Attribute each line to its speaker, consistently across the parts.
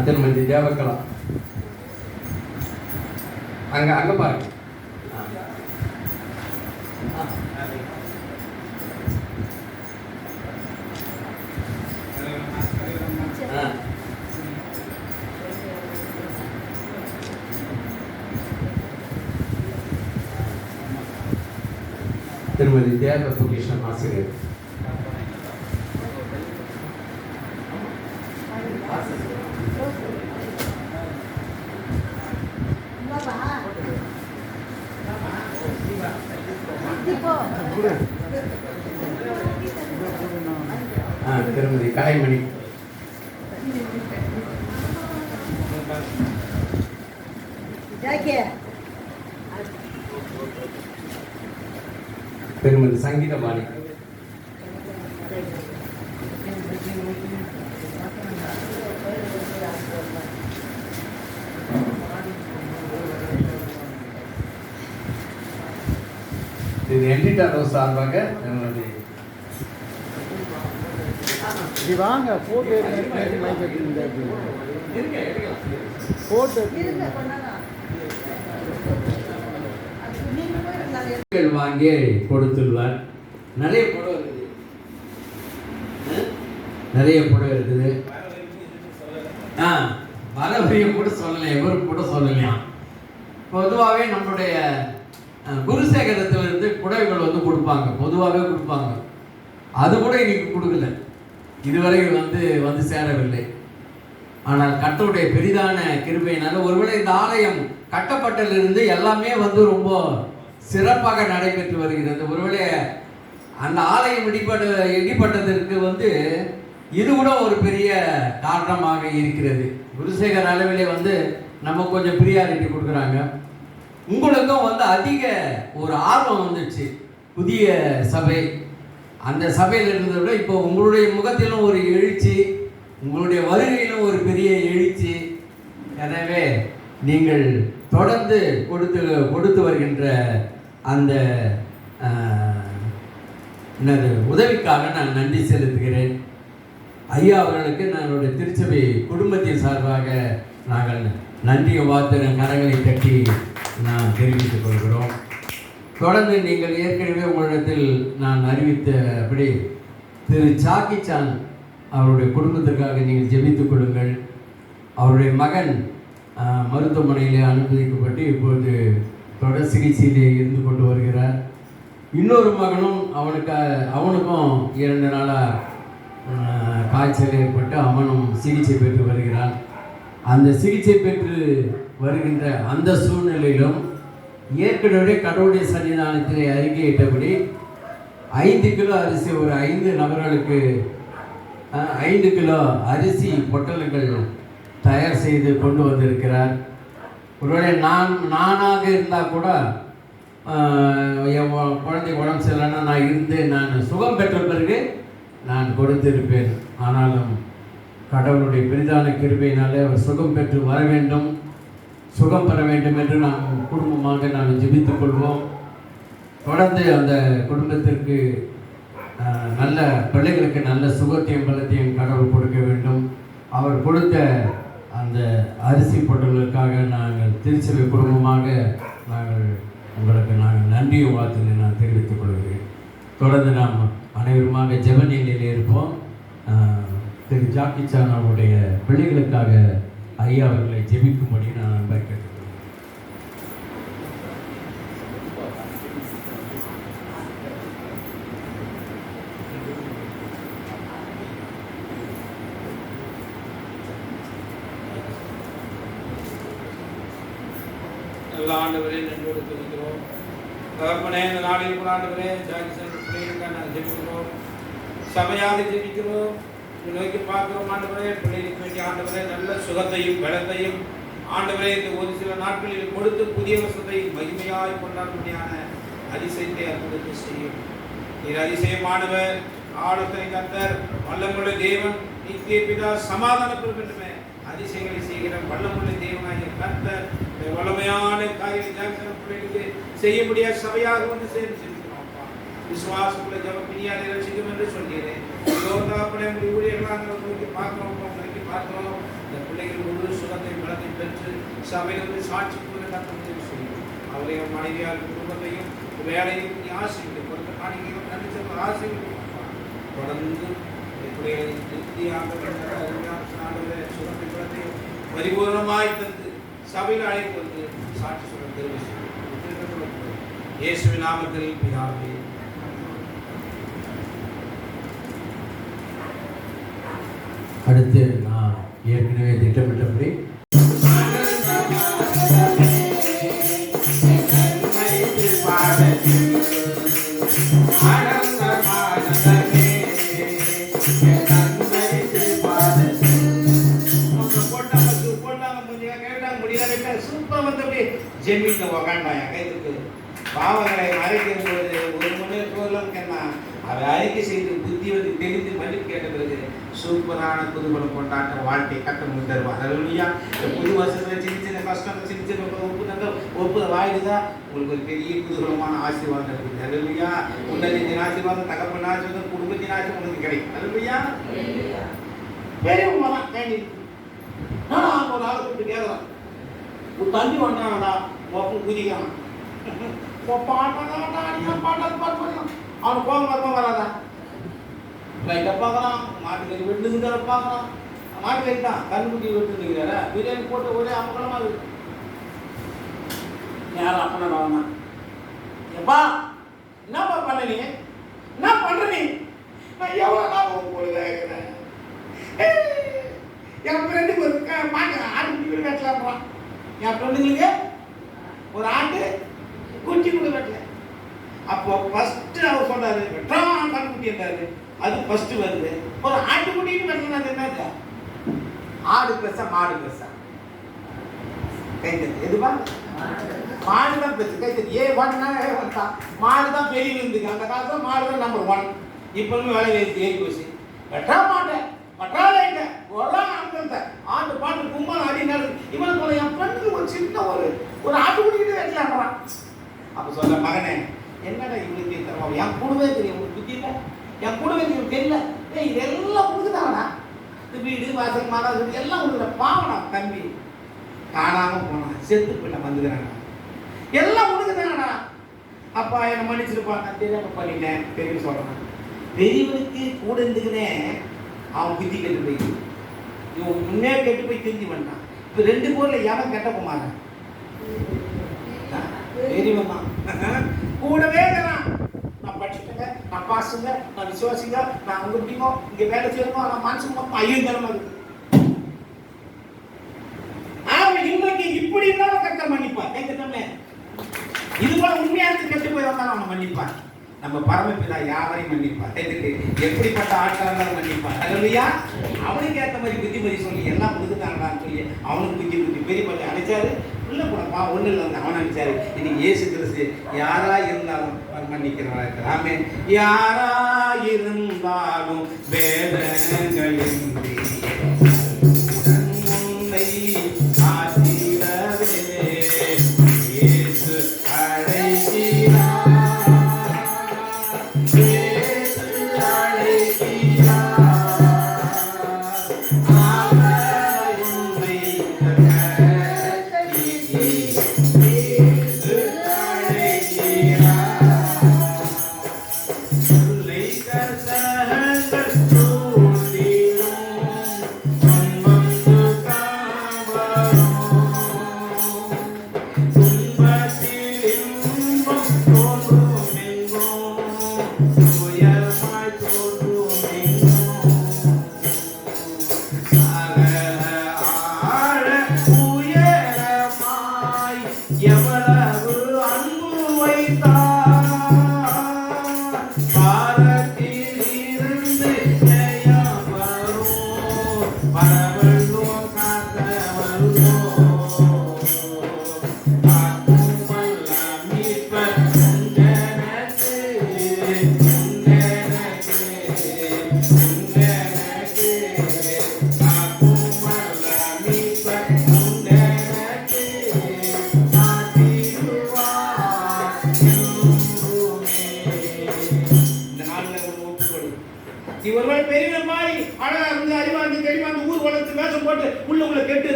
Speaker 1: திருமதி தேவக்கலா அங்க பாருங்க. திருமதி தேவ பொக்கிஷன் ஆசிரியர். திருமதி கலைமணி. திருமதி சங்கீதபாணி. இது எடிட்டர் சார்பாக
Speaker 2: வாங்க போட்டு
Speaker 1: வாங்கி கொடுத்துள்ளார். நிறைய புடவை இருக்குது, நிறைய புடவை இருக்குது. வரவரையும் கூட சொல்லலாம், எவரும் கூட சொல்லலாம். பொதுவாகவே நம்மளுடைய குருசேகரத்திலிருந்து புடவைகள் வந்து கொடுப்பாங்க, பொதுவாகவே கொடுப்பாங்க. அது கூட இன்னைக்கு கொடுக்கல, இதுவரை வந்து சேரவில்லை. ஆனால் கர்த்தருடைய பெரிதான கிருபையினால ஒருவேளை இந்த ஆலயம் கட்டப்பட்டதிலிருந்து எல்லாமே ரொம்ப சிறப்பாக நடைபெற்று வருகிறது. ஒருவேளை அந்த ஆலயம் இடிப்பட்டதற்கு இது கூட ஒரு பெரிய காரணமாக இருக்கிறது. குருசேகர் அளவிலே நம்ம கொஞ்சம் பிரியாரிட்டி கொடுக்குறாங்க. உங்களுக்கும் அதிக ஒரு ஆர்வம் வந்துச்சு. புதிய சபை, அந்த சபையில் இருந்ததை விட இப்போ உங்களுடைய முகத்திலும் ஒரு எழுச்சி, உங்களுடைய வருகையிலும் ஒரு பெரிய எழுச்சி. எனவே நீங்கள் தொடர்ந்து கொடுத்து வருகின்ற அந்த உதவிக்காக நான் நன்றி செலுத்துகிறேன். ஐயா அவர்களுக்கு நம்மளுடைய திருச்சபை குடும்பத்தின் சார்பாக நாங்கள் நன்றி வார்த்தை கரங்களை தட்டி நான் தெரிவித்துக் கொள்கிறோம். தொடர்ந்து நீங்கள் ஏற்கனவே உங்களிடத்தில் நான் அறிவித்தபடி திரு சாக்கிச்சான் அவருடைய குடும்பத்திற்காக நீங்கள் ஜெபித்துக் கொள்ளுங்கள். அவருடைய மகன் மருத்துவமனையிலே அனுமதிக்கப்பட்டு இப்பொழுது தொடர் சிகிச்சையிலே இருந்து கொண்டு வருகிறார். இன்னொரு மகனும் அவனுக்கும் 2 நாளாக காய்ச்சல் ஏற்பட்டு அவனும் சிகிச்சை பெற்று வருகிறான். அந்த சிகிச்சை பெற்று வருகின்ற அந்த சூழ்நிலையிலும் ஏற்கனவே கடவுளுடைய சன்னிதானத்திலே அறிக்கையிட்டபடி 5 கிலோ அரிசி, ஒரு 5 நபர்களுக்கு 5 கிலோ அரிசி பொட்டல்கள் தயார் செய்து கொண்டு வந்திருக்கிறார். ஒருவேளை நானாக இருந்தால் கூட என் குழந்தை உடம்பு சரியில்லைன்னா நான் சுகம் பெற்ற பிறகு நான் கொடுத்திருப்பேன். ஆனாலும் கடவுளுடைய பெரிதான கிருபையினாலே அவர் சுகம் பெற்று வர வேண்டும், சுகம் பெற வேண்டும் என்று நாம் குடும்பமாக நாம் ஜெபித்துக் கொள்வோம். தொடர்ந்து அந்த குடும்பத்திற்கு நல்ல பிள்ளைகளுக்கு நல்ல சுகத்தையும் பலத்தையும் கடவுள் கொடுக்க வேண்டும். அவர் கொடுத்த அந்த அரிசி பொருட்களுக்காக நாங்கள் திருச்சபை குடும்பமாக உங்களுக்கு நன்றியும் வாழ்த்துக்களை நான் தெரிவித்துக் கொள்கிறேன். தொடர்ந்து நாம் அனைவருமாக ஜெப நிலையில் இருப்போம். திரு ஜாக்கி சான் அவருடைய பிள்ளைகளுக்காக ஐயா அவர்களை ஜெபிக்கும்படி நான் அன்பை கேட்டுக்கிறேன்.
Speaker 2: ஆண்டவரே நன்றோடு துதிக்கிறோம். தகப்பனே, இந்த நாளில் கூட ஆண்டவரே ஜாக்கி சான் பிள்ளைகளுக்காக நாங்கள் ஜெபிக்கிறோம், சபையாக ஜெபிக்கிறோம், நோக்கி பார்க்கிறோம். ஆண்டவரே, பிள்ளைகளுக்கு வேண்டிய ஆண்டவரே நல்ல சுகத்தையும் பலத்தையும் ஆண்டவரே இந்த ஒரு சில நாட்களில் கொடுத்து புதிய வருஷத்தை மகிமையாய் கொண்டாடும்படியான அதிசயத்தை அற்புதத்தை செய்யும். நீர் அதிசயமானவர், ஆழத்தை கர்த்தர், வல்லமுள்ள தேவன், நித்திய பிதா, சமாதானப்படுமே அதிசயங்களை செய்கிற வல்லமுள்ள தேவனாகிய கர்த்தர் வல்லமையான காரியங்களை பிள்ளைகளுக்கு செய்ய முடியாத சபையாக வந்து சேர்ந்து விசுவாசமுள்ள ஜப பிணியாரை ரசிக்கும் என்று சொல்கிறேன். ஊழியர்களாக நோக்கி பார்க்கிறோம், பார்க்கிறோம். இந்த பிள்ளைகள் முழு சுகத்தை பலத்தை பெற்று சபையில் வந்து சாட்சி கூற கர்த்தர் செய்யும். அவரையும் மனைவியார் குடும்பத்தையும் வேலையும் ஆசைகளை கொடுத்த காணிக்கையும் நன்றி ஆசைகள் தொடர்ந்து பிள்ளைகளை திருப்தியாக சுகத்தை பலத்தையும் பரிபூர்ணமாய் தந்து சபையில் அழைப்பு வந்து சாட்சி சொல்ல தெரிவித்து இயேசுவின் நாமத்தில் பிதாவே.
Speaker 1: அடுத்து நான் ஏற்கனவே திட்டமிட்டபடி
Speaker 2: ஜெமிக்க உக்காண்டாயா கைதுக்கு பாவங்களை மறைக்கும் பொழுது ஒரு மணி என்ன அதை அறிக்கை செய்து புத்தி வந்து தெரிந்து மன்னிப்பு கேட்ட பிறகு சூப்பரான புதுபடம் கொண்டாட்ட வாழ்க்கை கட்டணம் தருவார். அதுலையா புது வருஷத்துல சின்ன சின்ன கஷ்டம் சின்ன சின்ன ஒப்பு தங்க ஒப்பு வாயிடுதா உங்களுக்கு ஒரு பெரிய புதுகுலமான ஆசீர்வாதம் இருக்குது. அதுலையா உன்னதின் ஆசீர்வாதம், தகப்பன் ஆசீர்வாதம், குடும்பத்தின் ஆசீர்வாதம் உங்களுக்கு கிடைக்கும். அதுலையா பெரியவங்க தான் வேண்டி நான் ஒரு ஆளை கூப்பிட்டு கேட்கலாம், ஒரு தண்ணி வந்தாங்கடா ஒப்பம் குதிக்கலாம் அவன் கோபம் வரமா வராதா? லைட்டை பார்க்கலாம், மாட்டுக்கறி வெட்டுங்கிற பார்க்கலாம், மாட்டுக்கறி தான் கண்ணுக்குட்டி வெட்டுங்கிறார பிரியாணி போட்டு ஒரே அமக்கலமா இருக்கு. யாரும் அப்பனா வரமா எப்பா என்னப்பா பண்ண நீ என்ன பண்ற நீ? நான் எவ்வளோ நான் போடுவேன் என் ஃப்ரெண்டுக்கு ஒரு ஆட்டுக்குட்டி கூட வெட்டலாம்ப்பான். என் ஃப்ரெண்டுங்களுக்கு ஒரு ஆட்டு குட்டி கூட வெட்டல. அப்போ ஃபர்ஸ்ட் அவர் சொன்னாரு வெட்டான் கண்ணுக்குட்டி என்றாரு. அது ஃபர்ஸ்ட் வருது. ஒரு ஆட்டுக்குட்டின்னு வெட்டலாம் என்னது? ஆடு பெருசா மாடு பெருசா? கைத்தது எதுவா? மாடு தான் பெருசு. கைத்தது ஏ ஒன்னா மாடு தான் பெரிய இருந்துக்கு. அந்த காலத்துல மாடு தான் நம்பர் 1. இப்பவுமே வேலை ஏறி போச்சு. வெட்டா மாட்டேன் பட்டாளைங்க ஆண்டு பாட்டு கும்பல் அடினாரு. இவன் போல என் ஃப்ரெண்டுக்கு ஒரு சின்ன ஒரு ஆட்டுக்குட்டிட்டு வெட்டலாம்றான். அப்ப சொல்ல மகனே என்னடா இவனுக்கு தருவாங்க என் கூடவே தெரியும், உங்களுக்கு புத்தி இல்லை, என் கூடவே தெரியும் தெரியல. இதெல்லாம் கொடுக்குதாங்கண்ணா, இந்த வீடு வாசல் மாதம் எல்லாம் கொடுக்குற பாவனா தம்பி காணாம போனான், செத்து பின்ன வந்துக்கிறாங்க, எல்லாம் கொடுக்குதாங்கண்ணா. அப்பா என்னை மன்னிச்சிருப்பான், நான் தெரியாம பண்ணிட்டேன் பெரிய சொல்றான். பெரியவனுக்கு கூட இருந்துக்குனே அவன் புத்தி கெட்டு போய் இவன் முன்னே கெட்டு போய் திரும்பி வந்தான். இப்போ 2 பேர்ல எவன் கெட்ட போமாறேன்? பெரியவன் தான் கூடவே இருக்கிறான். நான் படிச்சுட்டேங்க, நான் பாசுங்க, நான் விசுவாசிங்க, நான் உங்க முடியுமோ இங்க வேலை செய்யணுமோ, நான் மனசுக்கு ஐயோ இருக்கு. அவன் இன்றைக்கு இப்படி இருந்தாலும் கட்ட மன்னிப்பான். கேட்கட்டோம்ல, இது போல உண்மையாக கெட்டு போய் வந்தாலும் அவனை மன்னிப்பான். நம்ம பரமபிதா யாரையும் மன்னிப்பார். எப்படிப்பட்ட ஆட்களா இருந்தாலும் மன்னிப்பார். அதுலையா அவனுக்கு ஏற்ற மாதிரி புத்திமதி சொல்லி எல்லாம் கொடுக்குறாங்களான்னு சொல்லி அவனுக்கு புத்தி பெரிய பண்ணி அழைச்சாரு. உள்ள போனப்பா ஒண்ணு இல்லை அவன் அனுப்பிச்சாரு. இன்னைக்கு இயேசு கிறிஸ்து யாரா இருந்தாலும் மன்னிக்கிறவா இருக்கிறாமே. யாரா இருந்தாலும் வேதங்களின்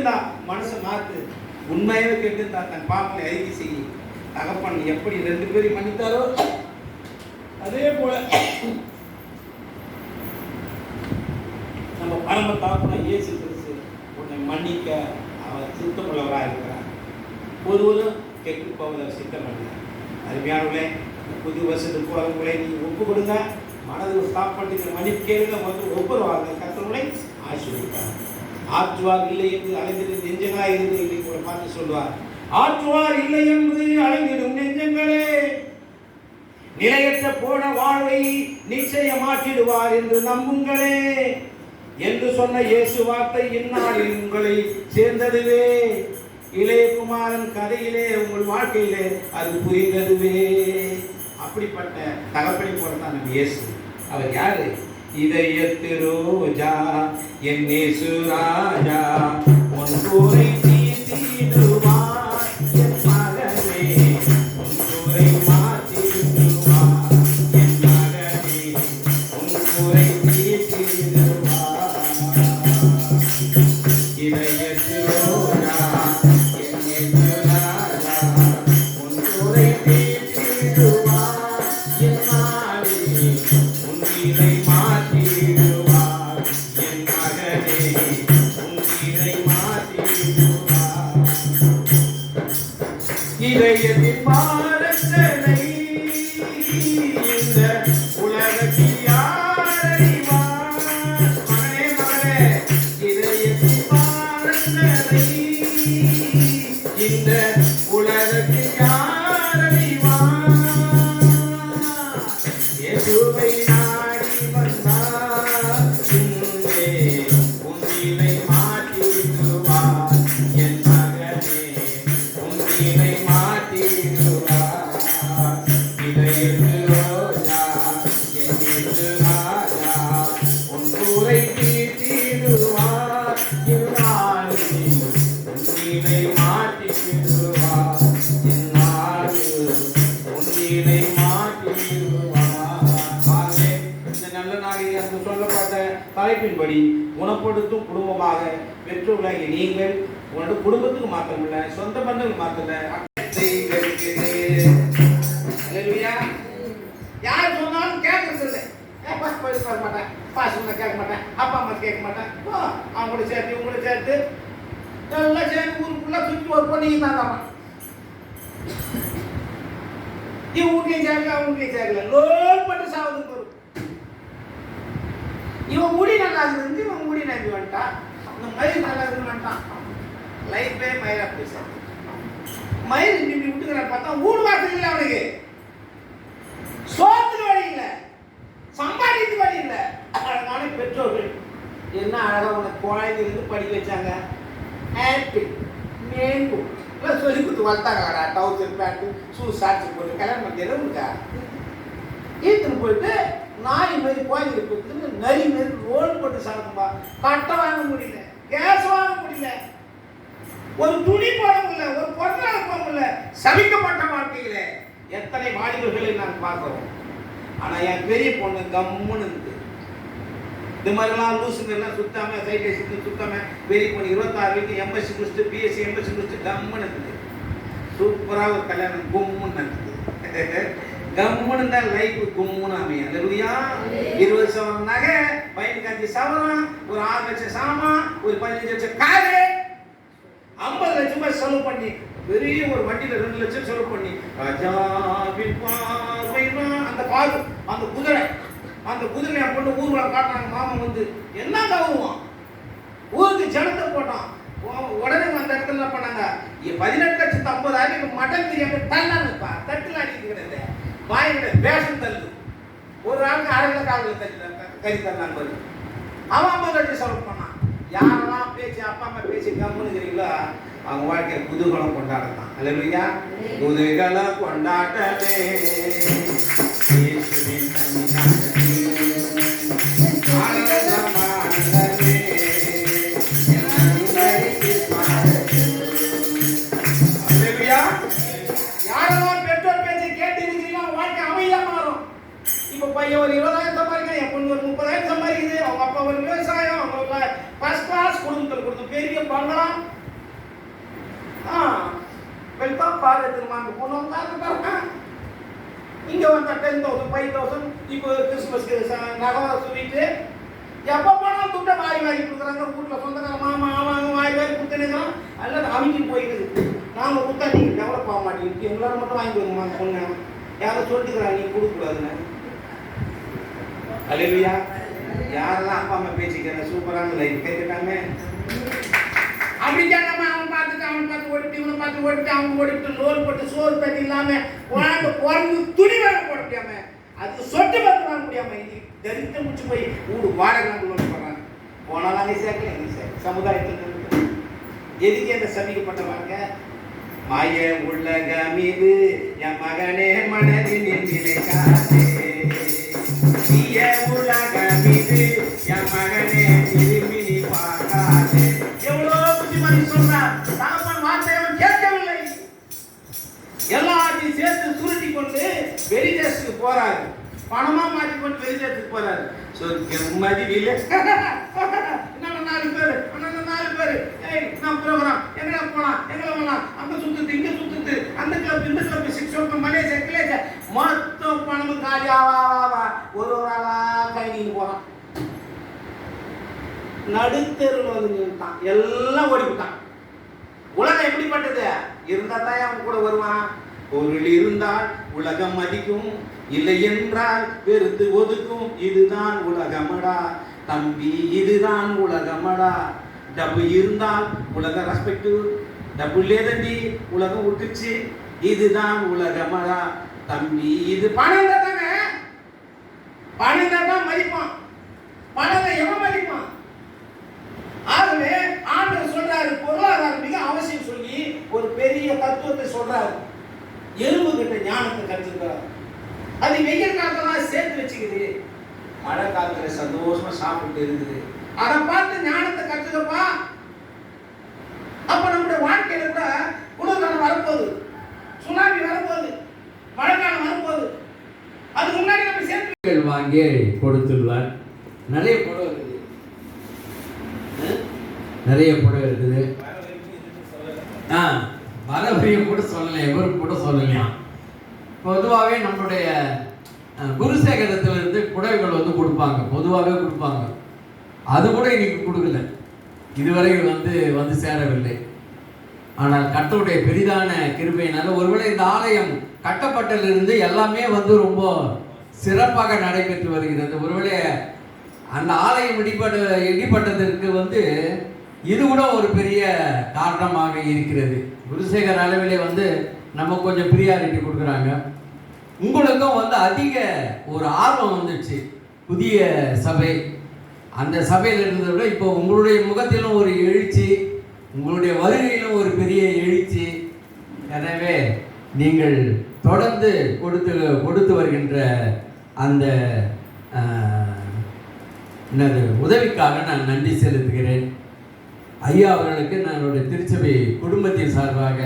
Speaker 2: இருந்தா மனசை மாத்து. உண்மையாவே கேட்டிருந்தா தன் பாவங்களை அறிக்கை செய்ய. தகப்பன் எப்படி 2 பேரையும் மன்னித்தாரோ அதே போல நம்ம பரம தகப்பனை இயேசு கிறிஸ்து உன்னை மன்னிக்க அவர் சித்தமுள்ளவராக இருக்கிறார். ஒருவரும் கெட்டு போவதை சித்தம் இல்லை. அருமையானவர்களே, புது வருஷத்துக்கு வரவங்களே நீங்க ஒப்பு கொடுங்க. மனதில் ஸ்டாப் பண்ணிட்டு மன்னிப்பு கேளுங்க. வந்து ஒவ்வொரு வாழ்க்கை கர்த்தர்களை ஆசீர்வதிப்பார். ஆற்றுவார் இல்லை என்று அலைந்திடும் நெஞ்சங்களாக இருந்து இன்னைக்கு கூட பார்த்து சொல்வார், ஆற்றுவார் இல்லை என்று அலைந்திடும் நெஞ்சங்களே, நிலையற்ற போன வாழ்வை நிச்சயம் மாற்றிடுவார் என்று நம்புங்களே என்று சொன்ன இயேசு வார்த்தை இந்நாளில் உங்களை சேர்ந்ததுவே. இளையகுமாரன் கதையிலே உங்கள் வாழ்க்கையிலே அது புரிந்ததுவே. அப்படிப்பட்ட தகப்பனை போலதான் நம்ம இயேசு. அவர் யாரு? இதயத்து ரோஜா என் இயேசு ராஜா, உன் கூரை தீர்த்திடுவார் என் மகனே, உன் கூரை மாற்றிடுவார் என் மகனே, உன் கூரை தீர்த்திடுவார். இதயத்து ரோஜா என் இயேசு ராஜா, உன் கூரை தீர்த்திடுவார் என் மகனே, உன் கூரை மாற்றிடுவார் என் மகனே, உன் கூரை மாற்றிடுவார். இதயத்தின் பாரத்தனை இந்த உலகத்தில் யார் அறிவார்? மகனே மகனே, இதயத்தின் பாரத்தனை இந்த உலகத்தில் யார் அறிவார்? இயேசுவை நாடி வந்தார் இங்கே உன்னை மாற்றிடுவார் என் மகனே, உன்னை மாற்றிடுவார். இதயத்து ரோஜா என் இயேசு ராஜா, உன் கூரை தீர்த்திடுவார் இந்நாளில், உன்னை மாற்றிடுவார் இந்நாளில், உன்னை மாற்றிடுவார். ஆகவே இந்த நல்ல நாளில் அங்கு சொல்லப்பட்ட தலைப்பின்படி குணப்படுத்தும் குடும்பமாக பெற்றோர்களாகிய நீங்கள் உங்களோட குடும்பத்துக்கு மாத்திரமில்லை, சொந்த பந்தங்கள் மாத்திரமில்லை, யார் சொன்னாலும் கேட்கறது இல்லை. வர மாட்டேன், பாசம் கேட்க மாட்டேன், அப்பா அம்மா கேட்க மாட்டேன், அவங்க கூட சேர்த்து இவங்க கூட சேர்த்து எல்லாம் சேர்த்து ஊருக்குள்ள சுற்றி ஒரு பொண்ணு தான். இவன் வீட்லையும் சேர்க்கல, அவன் வீட்லையும் சேர்க்கல, லோன் பண்ணி சாவதுக்கு வரும். இவன் முடி நல்லா இருந்து இவன் முடி நம்பி வந்துட்டான், இந்த மயில் நல்லா இருந்து வந்துட்டான். லைஃபே மயிலா பேச மயில் நின்று விட்டுக்கிறான். பார்த்தா ஊடு வாசல் இல்லை, அவனுக்கு சோத்துக்கு வழி இல்லை, சம்பாதிக்கு வழி இல்லை. அழகான பெற்றோர்கள் என்ன அழகா உனக்கு குழந்தைங்களுக்கு படிக்க வச்சாங்க. ஆப்பிள் மேங்கோ எல்லாம் சொல்லி கொடுத்து வளர்த்தாங்கடா. டவுசர் பேண்ட்டு ஷூ ஷார்ட்ஸ் போட்டு கல்யாணம் பண்ணி இருக்கா. ஈத்துன்னு போயிட்டு நாய் மாரி குழந்தைங்க போயிட்டு நரி மாரி ரோல் போட்டு சாப்பிடும்பா. கட்டை வாங்க முடியல, கேஸ் வாங்க முடியல, ஒரு துணி போட முடியல, ஒரு பொருளாதார போட முடியல. சபிக்கப்பட்ட வாழ்க்கையில எத்தனை வாலிபர்களை நான் பார்க்கிறோம். ஆனா என் பெரிய பொண்ணு கம்முன்னு இருக்கு. இந்த மாதிரிலாம் லூசுங்கெல்லாம் சுத்தாம சைட்டை சுத்தாம பெரிய பொண்ணு 26 வரைக்கும் எம்எஸ்சி முடிச்சுட்டு பிஎஸ்சி எம்எஸ்சி முடிச்சுட்டு கம்முன்னு இருக்குது. சூப்பராக ஒரு கல்யாணம் கும்முன்னு இருக்குது. கம்முன்னு தான் லைஃப் கும்முன்னு அமையும். அல்லேலூயா. 20 சவரம் நகை, பையனுக்கு 5 சவரம், ஒரு 6 லட்சம் சாமான், ஒரு 15 லட்சம் காரு, 50 லட்சம் ரூபாய் செலவு பண்ணி பெரிய ஒரு வண்டியில 2 லட்சம் செலவு பண்ணி ராஜாவின் பார்வைனா அந்த காரு, அந்த குதிரை, அந்த குதிரையை போட்டு ஊர்ல காட்டுறாங்க. மாமா வந்து என்ன கவுவான், ஊருக்கு ஜனத்தை போட்டான். உடனே அந்த இடத்துல என்ன பண்ணாங்க, 18,50,000 மட்டன் பிரியாணி தள்ளானுப்பா. தட்டுல அடிக்கிறது கிடையாது, வாயில பேஷன் தள்ளு. ஒரு ஆளுக்கு 1/2 காலில் கறி தரலாம் பாரு. அவன் 50 லட்சம் செலவு பண்ணான். யாரெல்லாம் பேச்சு அப்பா அம்மா பேச்சு கம்முனுங்கிறீங்களோ அவங்க வாழ்க்கையை குதூகலம் கொண்டாடலாம். அல்லேலூயா. குதூகல கொண்டாட்டமே இயேசுவின் கனிநாதமே, ஆனந்தமானதே என் அன்பருக்கு பாடமே. அல்லேலூயா. யாரெல்லாம் பெற்றோர் பேச்சை கேட்டு இருக்கிறீங்களோ வாழ்க்கை அமைதியா மாறும். இப்போ பையன் ஒரு 20,000 சம்பாதிக்கிறான், என் பொண்ணு ஒரு 30,000 சம்பாதிக்குது, அவங்க அப்பா ஒரு விவசாயம், அவங்க ஃபர்ஸ்ட் கிளாஸ் குடும்பத்தில் கொடுத்து பெரிய பங்களா, வெல்கம் பாரு திரும்ப போனோம். இங்கே வந்தா 10,000 5,000 இப்போ கிறிஸ்மஸ்க்கு நகை சொல்லிட்டு எப்போ போனாலும் துட்டை வாரி வாரி கொடுக்குறாங்க. வீட்டில் சொந்தக்கார மாமா அவங்க வாரி வாரி கொடுத்துனுங்கிறோம். அல்லது அமைக்கி போயிடுது. நாங்கள் கொடுத்தா நீங்கள் டெவலப் ஆக மாட்டேங்குது. எங்களால் மட்டும் வாங்கி கொடுங்கம்மா சொன்னேன். யாரும் சொல்லிட்டுக்கிறா நீ கொடுக்கக்கூடாதுன்னு. அல்லேலூயா. யாரெல்லாம் அப்பா அம்மா பேசிக்கிறேன் சூப்பரான லைஃப் கேட்டுட்டாங்க. அப்படி கேட்காம அவன் பார்த்து ஓடிட்டு இவனை பார்த்து ஓடிட்டு அவங்க ஓடிட்டு லோல் போட்டு சோறு தண்ணி இல்லாமல் குழந்தை துணி வேலை போட முடியாம அது சொட்டு பார்த்து வாங்க முடியாம இது தரித்த முடிச்சு போய் வீடு வாடகை லோன் போடுறாங்க. போனாலும் அங்கே சேர்க்கல எங்கே சேர்க்க சமுதாயத்தில் எதுக்கு அந்த சபிக்கப்பட்டவாங்க மாய உள்ளக மீது என் மகனே மனதில் நினைக்காதே உலக மீது என் மகனே திரும்பி நீ பார்க்காதே. எவ்வளோ புத்திமதி சொன்னார். தகப்பன் வார்த்தையை கேட்கவில்லை. எல்லாத்தையும் சேர்த்து சுருட்டி கொண்டு வெளிதேசத்துக்கு போறாரு. பணமா மாற்றி கொண்டு வெளிதேசத்துக்கு போறாரு. மதிவில இன்னும் 4 பேர் நான் ப்ரோக்ராம் எங்கடா போலாம் எங்களை போலாம் அங்க சுத்துது இங்க சுத்துது அந்த கிளப் இந்த கிளப் 6 மலேசியா கிளேசியா மொத்தம் பணமும் காலி ஆவா ஒரு ஆளா கை நீங்க போறான். நடுத்தெருவில் வந்து நின்றுட்டான். எல்லாம் ஓடிவிட்டான். உலகம் எப்படிப்பட்டது இருந்தா தான் அவன் கூட வருவான். பொருள் இருந்தால் உலகம் மதிக்கும், இல்லை என்றால் வெறுத்து ஒதுக்கும். இதுதான் உலகமடா தம்பி, இதுதான் உலகமடா. டப்பு இருந்தால் உலக ரெஸ்பெக்ட், டப்பு இல்லேதண்டி உலகம் விட்டுச்சு. இதுதான் உலகமடா தம்பி. இது பணம் தானே, பணம் தான் மதிப்பான். பணத்தை எவன் மதிப்பான்? ஆகவே ஆண்டவர் சொல்றாரு பொருளாதாரம் மிக அவசியம் சொல்லி ஒரு பெரிய தத்துவத்தை சொல்றாரு. எறும்பு கிட்ட ஞானத்தை கற்றுக்கிறார். அது வெயில் காலத்தெல்லாம் சேர்த்து வச்சுக்குது, மழை காலத்துல சந்தோஷமா சாப்பிட்டு இருக்குது. அதை பார்த்து ஞானத்தை கற்றுக்கப்பா. அப்ப நம்முடைய வாழ்க்கையில கூட குளிர்காலம் வரப்போகுது, சுனாமி வரப்போகுது, மழைக்காலம் வரப்போகுது. அதுக்கு முன்னாடி நம்ம சேர்த்து
Speaker 1: வாங்கி கொடுத்துள்ளார். நிறைய புடவை இருக்குது, நிறைய புடவை இருக்குது. வரவரையும் கூட சொல்லலை, எவரும் கூட சொல்லலையாம். பொதுவாகவே நம்மளுடைய குருசேகரத்திலிருந்து புடவைகள் வந்து கொடுப்பாங்க, பொதுவாகவே கொடுப்பாங்க. அது கூட இன்னைக்கு கொடுக்கல, இதுவரை வந்து சேரவில்லை. ஆனால் கர்த்தருடைய பெரிதான கிருபையினால ஒருவேளை இந்த ஆலயம் கட்டப்பட்டதிலிருந்து எல்லாமே ரொம்ப சிறப்பாக நடைபெற்று வருகிறது. ஒருவேளை அந்த ஆலயம் இடிப்பட்டதற்கு இது கூட ஒரு பெரிய காரணமாக இருக்கிறது. குருசேகர் அளவிலே நம்ம கொஞ்சம் ப்ரியாரிட்டி கொடுக்குறாங்க. உங்களுக்கும் அதிக ஒரு ஆர்வம் வந்துச்சு. புதிய சபை, அந்த சபையில் இருந்ததை விட இப்போ உங்களுடைய முகத்திலும் ஒரு எழுச்சி, உங்களுடைய வருகையிலும் ஒரு பெரிய எழுச்சி. எனவே நீங்கள் தொடர்ந்து கொடுத்து வருகின்ற அந்த உதவிக்காக நான் நன்றி செலுத்துகிறேன். ஐயா அவர்களுக்கு நம்மளுடைய திருச்சபை குடும்பத்தின் சார்பாக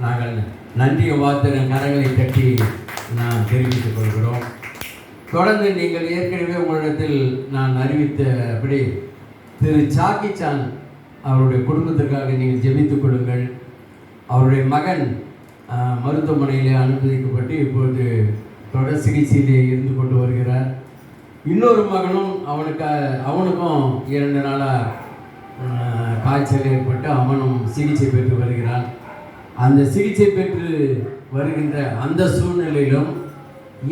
Speaker 1: நாங்கள் நன்றியை வார்த்தை கரங்களை தட்டி நான் தெரிவித்துக் கொள்கிறோம். தொடர்ந்து நீங்கள் ஏற்கனவே உங்களிடத்தில் நான் அறிவித்தபடி திரு சாக்கிச்சான் அவருடைய குடும்பத்திற்காக நீங்கள் ஜெபித்துக் கொள்ளுங்கள். அவருடைய மகன் மருத்துவமனையிலே அனுமதிக்கப்பட்டு இப்போது தொடர் சிகிச்சையிலே இருந்து கொண்டு வருகிறார். இன்னொரு மகனும் அவனுக்கும் 2 நாளாக காய்ச்சல் ஏற்பட்டு அவனும் சிகிச்சை பெற்று வருகிறான். அந்த சிகிச்சை பெற்று வருகின்ற அந்த சூழ்நிலையிலும்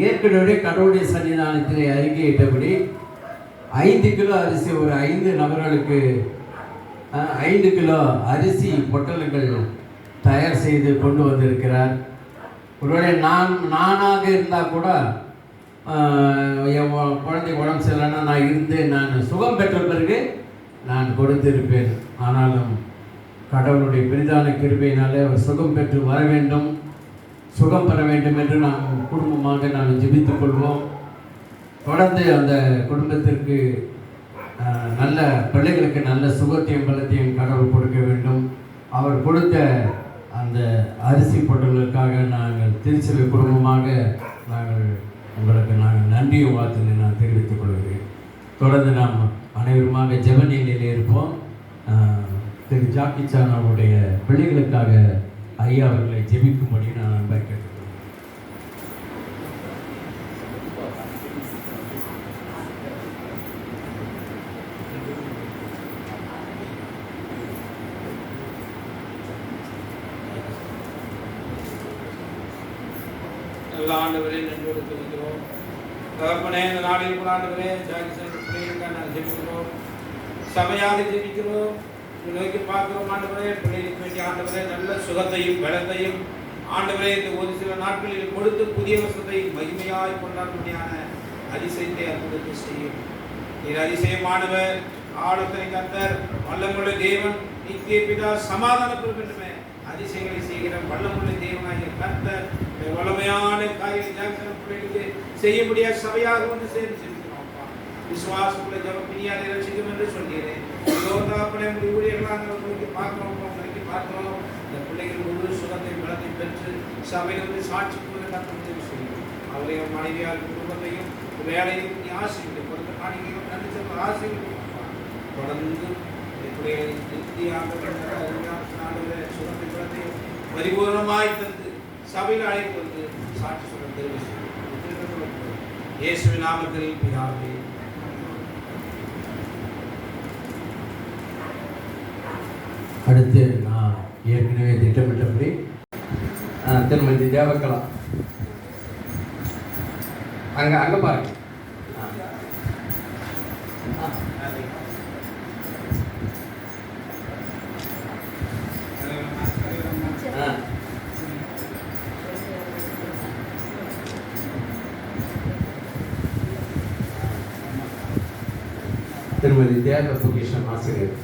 Speaker 1: ஏற்கனவே கடவுளுடைய சன்னிதானத்திலே அறிக்கையிட்டபடி 5 கிலோ அரிசி, ஒரு 5 நபர்களுக்கு 5 கிலோ அரிசி பொட்டலங்கள் தயார் செய்து கொண்டு வந்திருக்கிறார். ஒருவேளை நானாக இருந்தால் கூட என் குழந்தை உடம்பு சரியில்லைன்னா நான் சுகம் பெற்ற பிறகு நான் கொடுத்திருப்பேன். ஆனாலும் கடவுளுடைய பெரிதான கிருபையினாலே அவர் சுகம் பெற்று வர வேண்டும், சுகம் பெற வேண்டும் என்று நாம் குடும்பமாக நாம் ஜெபித்துக் கொள்வோம். தொடர்ந்து அந்த குடும்பத்திற்கு நல்ல பிள்ளைகளுக்கு நல்ல சுகத்தையும் பலத்தையும் கடவுள் கொடுக்க வேண்டும். அவர் கொடுத்த அந்த அரிசி பொருட்களுக்காக நாங்கள் திருச்சபை குடும்பமாக உங்களுக்கு நன்றியை வாழ்த்துக்களை நான் தெரிவித்துக் கொள்கிறேன். தொடர்ந்து நாம் அனைவருமாக ஜெப நிலையில் இருப்போம். திரு ஜாக்கிச்சான் அவருடைய பிள்ளைகளுக்காக ஐயா அவர்களை ஜெபிக்கும்படி நான் அன்பாக கேட்டுக்கொள்கிறேன்.
Speaker 2: ஆண்டவரே நன்றோடு துதிக்கிறோம். தகப்பனே, இந்த நாளில் கூட ஆண்டவரே ஜாகிசன் பிள்ளைகளுக்காக நாங்கள் ஜெபிக்கிறோம். சபையாக ஜெபிக்கிறோம். நோக்கி பார்க்கிறோம் ஆண்டவரே. பிள்ளைகளுக்கு வேண்டிய ஆண்டவரே நல்ல சுகத்தையும் பலத்தையும் ஆண்டவரே இந்த ஒரு சில நாட்களில் கொடுத்து புதிய வருஷத்தை மகிமையாய் கொண்டாடும்படியான அதிசயத்தை அற்புதத்தை செய்யும். நீர் அதிசயமானவர், ஆலோசனை கர்த்தர், வல்லமுள்ள தேவன், நித்திய பிதா, சமாதான பிரபுவே, அதிசயங்களை செய்கிற வல்லமுள்ள தேவனாகிய கர்த்தர் வல்லமையான காரியங்களை செய்ய முடியாத சபையாக வந்து சேர்ந்து செலுத்தினோம். விசுவாசமுள்ள ஜபப்பினியாலே ரட்சிக்கும் என்று சொல்கிறேன். ஊழியர்களாக நோக்கி பார்க்கிறோம், நோக்கி பார்க்கிறோம். இந்த பிள்ளைகள் முழு சுகத்தை பலத்தை பெற்று சபையில் வந்து சாட்சி கர்த்தர் செய்யும். அவருடைய மனைவியால் குடும்பத்தையும் வேலையும் ஆசைகளை கொடுத்த காணிக்கையும் நன்றி செல்வ ஆசைகள் தொடர்ந்து சுகத்தை பலத்தையும் பரிபூர்ணமாய் தந்து சபையில் அழைத்து வந்து சாட்சி சொல்ல தெரிவித்து இயேசுவின் நாமத்தில் பிதாவே.
Speaker 1: அடுத்து நான் ஏற்கனவே திட்டமிட்டபடி திருமதி தேவக்கலா அங்கே பாருங்க. திருமதி தியாக பொக்கிஷன் ஆசிரியர்.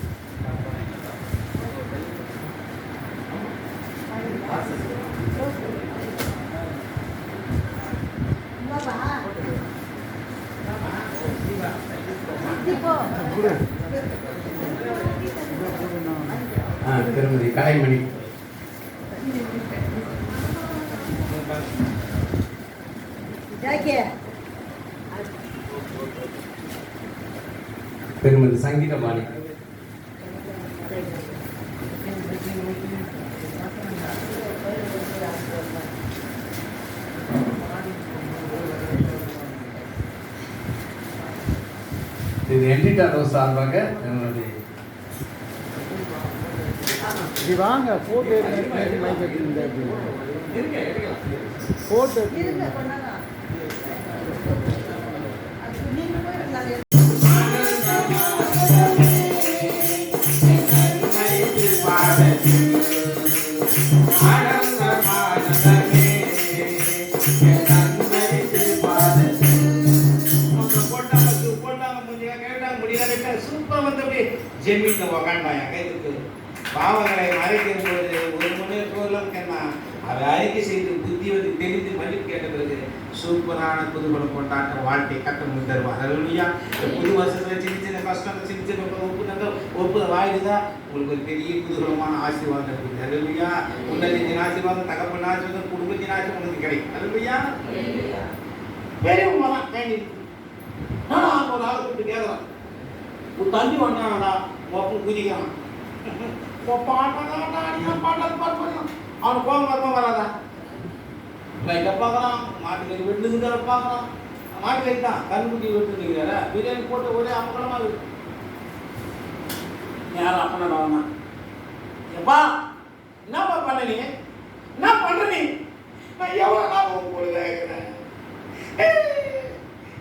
Speaker 1: திருமதி கலைமணி. திருமதி சங்கீதபாணி. இது என்டிஆர் ரோஸ் சார்பாக என்னுடைய
Speaker 3: வாங்க போட்டோ போட்டோ
Speaker 2: சூப்பர் வந்து ஜெமீன் உக்காண்டாயா கைதுக்கு பாவங்களை மறைக்கும் பொழுது ஒரு மணி நேரத்துக்கு அதை அறிக்கை செய்து புத்தி வந்து தெரிந்து மன்னிப்பு கேட்ட பிறகு சூப்பரான புதுகுணம் கொண்டாட்ட வாழ்க்கை கட்டணம் தருவார். அதுலையா புது வருஷத்துல சின்ன சின்ன கஷ்டம் சின்ன சின்ன ஒப்பு வாயிடுதா உங்களுக்கு ஒரு பெரிய புதுகுணமான ஆசீர்வாதம் இருக்குது. அதுலையா உன்னதின் ஆசீர்வாதம், தகப்பன் ஆசீர்வாதம், குடும்பத்தின் ஆசீர்வாதம் உங்களுக்கு கிடைக்கும். அதுலையா பெரியவங்க தான் வேண்டி நான் ஒரு ஆள் கூப்பிட்டு கேட்குறேன், ஒரு தண்ணி வந்தாடா ஒப்பம் குதிக்கிறான் அவனுக்கு கோபம் வரமா வராதா? லைட்டை பார்க்குறான், மாட்டுக்கறி வெட்டுங்கிற பார்க்குறான், மாட்டுக்கறி தான் கருங்குட்டி வெட்டுங்கிறார பிரியாணி போட்டு ஒரே அமக்கலமாக இருக்கு. யாரும் அப்பனடா வந்தான், எப்பா என்னப்பா பண்ண நீ, என்ன பண்ற நீ? நான் எவ்வளோ நான் போல கேட்குறேன்.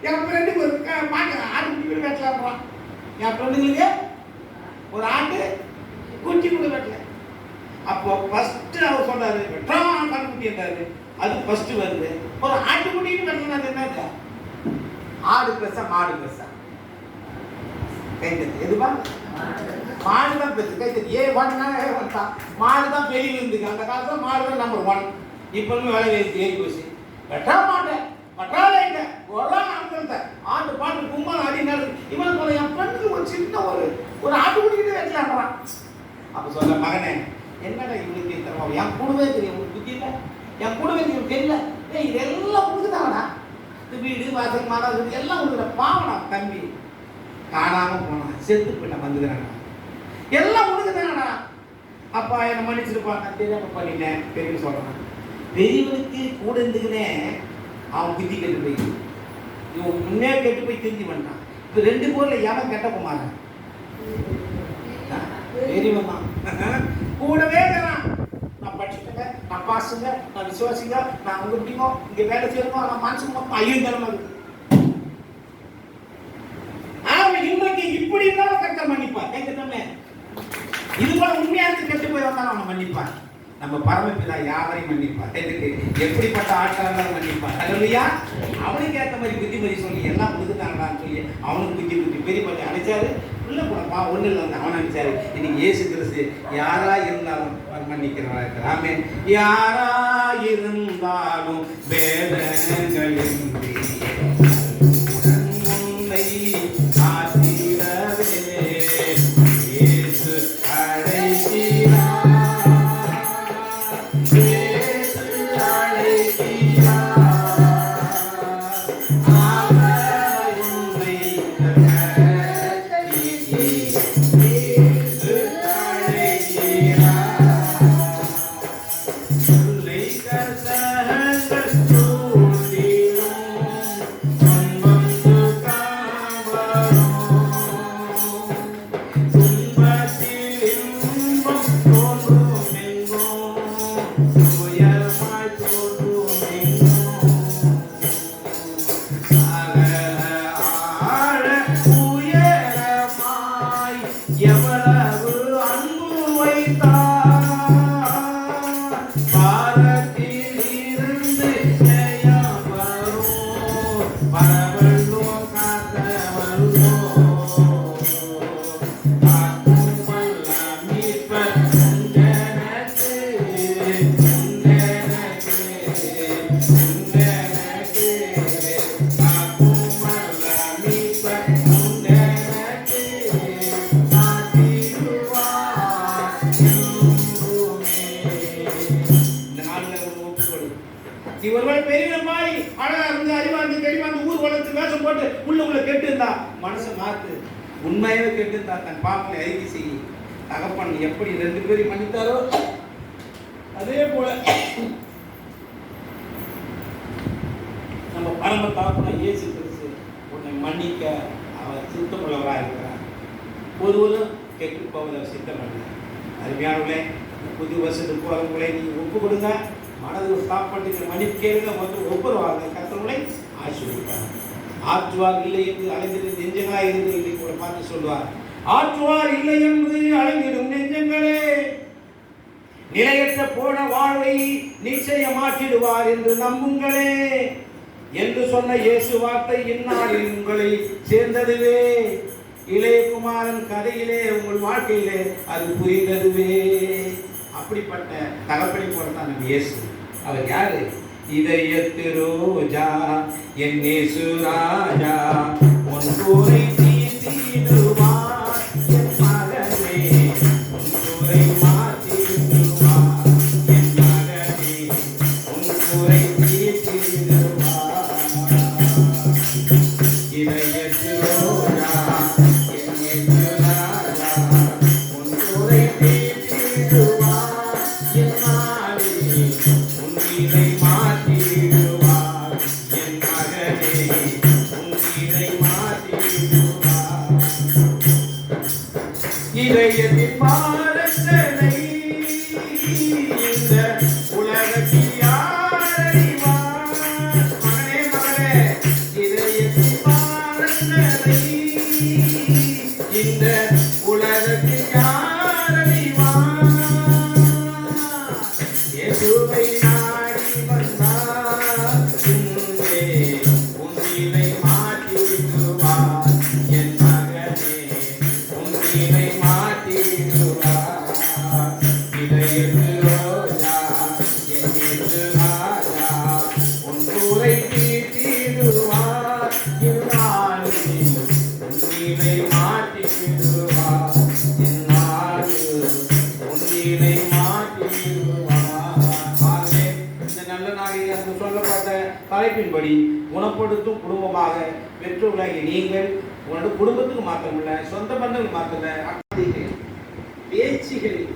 Speaker 2: என் ஃப்ரெண்டுக்கு ஒரு ஆட்டு குட்டி வெட்டலாம்றான். என் ஃப்ரெண்டுங்களுக்கு ஒரு ஆட்டு குட்டி கூட வெட்டல. அப்போ ஃபர்ஸ்ட் அவர் சொன்னாரு வெட்டான் கண்குட்டி என்றாரு. அது ஃபர்ஸ்ட் வருது. ஒரு ஆட்டுக்குட்டின்னு வெட்டலாம் என்னது? ஆடு பெருசா மாடு பெருசா? கைத்தறி எதுவா? மாடு தான் பெருசு. கைத்தறி ஏ ஒன்னா மாடு தான் பெரிய இருந்துக்கு. அந்த காலத்துல மாடு தான் நம்பர் 1. இப்பவுமே விலை ஏறி போச்சு. வெட்டா மாட்டேன் பட்டாளைங்க ஒரு ஆட்டு பாட்டு கும்மா ஆடினாரு. இவன் சொல்ல என் ஃப்ரெண்டுக்கு ஒரு சின்ன ஒரு ஆட்டுக்குட்டிக்கிட்டு வெட்டலாம்றான். அப்போ சொல்ல மகனே என்னடா இவனுக்கு தருவாங்க, என் கூடவே தெரியும், உங்களுக்கு புத்தி இல்லை, என் கூடவே தெரியும் தெரியல. இதெல்லாம் கொடுக்குதாங்கடா, இந்த வீடு வாசல் மாறாது எல்லாம் கொடுக்குற பாவனா தம்பி காணாமல் போனான், செத்து போயிட்ட வந்துக்கிறாங்க, எல்லாம் கொடுக்குதாங்கடா. அப்பா என்னை மன்னிச்சிருப்பா, நான் தெரியாம பண்ணிட்டேன் பெரியவன் சொல்றான். பெரியவனுக்கு கூட இருந்துக்கினே அவன் புத்தி கெட்டு போய் இவன் முன்னே கெட்டு போய் திரும்பி வந்துட்டான். இப்போ 2 பேர்ல எவன் கெட்ட போமாறேன்? பெரியவன் தான். கூடவே இருக்கிறான். நான் படிச்சுட்டேங்க, நான் பாசுங்க, நான் விசுவாசிங்க, நான் உங்க முடியும் இங்க வேலை செய்யணும், நான் மனசுக்கு ஐயோ தரமா இருக்கு. அவன் இன்றைக்கு இப்படி இருந்தாலும் கட்ட மன்னிப்பான். கேட்கணுமே, இது போல உண்மையாக கெட்டு போய் வந்தாலும் அவனை மன்னிப்பான். நம்ம பரமபிதா யாரையும் மன்னிப்பான். எப்படிப்பட்ட ஆட்களா இருந்தாலும் மன்னிப்பான். இல்லையா? அவனுக்கு ஏற்ற மாதிரி புத்திமதி சொல்லி எல்லாம் புதுத்தாங்களான்னு சொல்லி அவனுக்கு புத்தி பெரிய பண்ணி அழைச்சாரு. உள்ள போனப்பா ஒண்ணு இல்லை, அவன் நினைச்சாரு இன்னைக்கு இயேசு கிறிஸ்து யாரா இருந்தாலும் மன்னிக்கிறவா இருக்கிறாமே. யாரா இருந்தாலும் வேதங்களின் உன்னை காத்திடவே இயேசு அழைக்கிறார். இயேசு அழைக்கிறார். அவர் உன்னை எவ்வளவு அன்பு வைத்தார். பாரத்தில் இருந்து ஜெயம் வரும். பரவல்லோ காத்தவல்லோ காக்கும் வல்ல மீட்பர் உண்டெனக்கு உண்டெனக்கு உண்டெனக்கு காக்கும் வல்ல மீட்பர் உண்டெனக்கு இவர்கள் பெரியமாய் அழகா இருந்து அறிவா இருந்து தெளிவா இருந்து ஊர் வளர்த்து வேஷம் போட்டு உள்ள கெட்டு இருந்தா மனசை மாத்து. உண்மையாவே கெட்டு இருந்தா தன் பாப்பனை அறிக்கை செய்ய தகப்பன் எப்படி 2 பேரையும் மன்னித்தாரோ அதே போல நம்ம பரம தகப்பனை இயேசு கிறிஸ்து உன்னை மன்னிக்க அவர் சித்தமுள்ளவராக இருக்கிறார். ஒருவரும் கெட்டு போவதை சித்தம் பண்ண. அருமையானவர்களே, புது வருஷத்துக்கு வரவங்களே நீ ஒப்பு கொடுங்க. மனது ஸ்டாப் பண்ணிட்டு மன்னிப்பு கேளுங்க. வந்து ஒவ்வொருவாங்க கத்தவங்களை ஆசீர்வதிப்பார். ஆற்றுவார் இல்லை என்று அலைந்திடும் நெஞ்சங்களாய் இருந்து இல்லை கூட பார்த்து சொல்வார். ஆற்றுவார் இல்லை என்று அலைந்திடும் நெஞ்சங்களே, நிலையற்ற போன வாழ்வை நிச்சயமாக்கிடுவார் என்று நம்புங்களே என்று சொன்ன இயேசு வார்த்தை இந்நாளில் உங்களை சேர்ந்ததுவே. இளையகுமாரன் கதையிலே உங்கள் வாழ்க்கையிலே அது புரிந்ததுவே. அப்படிப்பட்ட தகப்பனை போலத்தான் நம்ம இயேசு. அவர் யாரு? இதயத்து ரோஜா என் இயேசு ராஜா உன் கூரை தீர்த்திடுவார் என் மகனே, உன் கூரை மாற்றிடுவார் என் மகனே, உன் கூரை தீர்த்திடுவார். இதயத்து ரோஜா என் இயேசு ராஜா உன் கூரை தீர்த்திடுவார் என் மகனே, உன் வீரை மாற்றிடுவார் என் மகனே, உன் வீரை மாற்றிடுவார். இதயத்தின் பாரங்களை இந்த உலகத்தில் யார் அறிவார்? மகனே மகனே, இதயத்தின் பாரங்களை இந்த உலகத்தில் யார் அறிவார்? இயேசுவை நாடி வந்தார் இங்கே உன்னை மாற்றிடுவார் என் மகனே, உன்னை மாற்றிடுவார். இதயத்து ரோஜா என் இயேசு ராஜா உன் கூரை தீர்த்திடுவார் இந்நாளில் உன்னை மாற்றிடுவார் இந்நாளில் உன்னை மாற்றிடுவார். இந்த நல்ல நாளில் அந்த சொல்லப்பட்ட தலைப்பின்படி குணப்படுத்தும் குடும்பமாக பெற்றோர்களாகிய நீங்கள் உங்களோட குடும்பத்துக்கு மாத்திரமில்லை, சொந்த பந்தங்கள் மாத்திரமில்லை, பேச்சுகளில்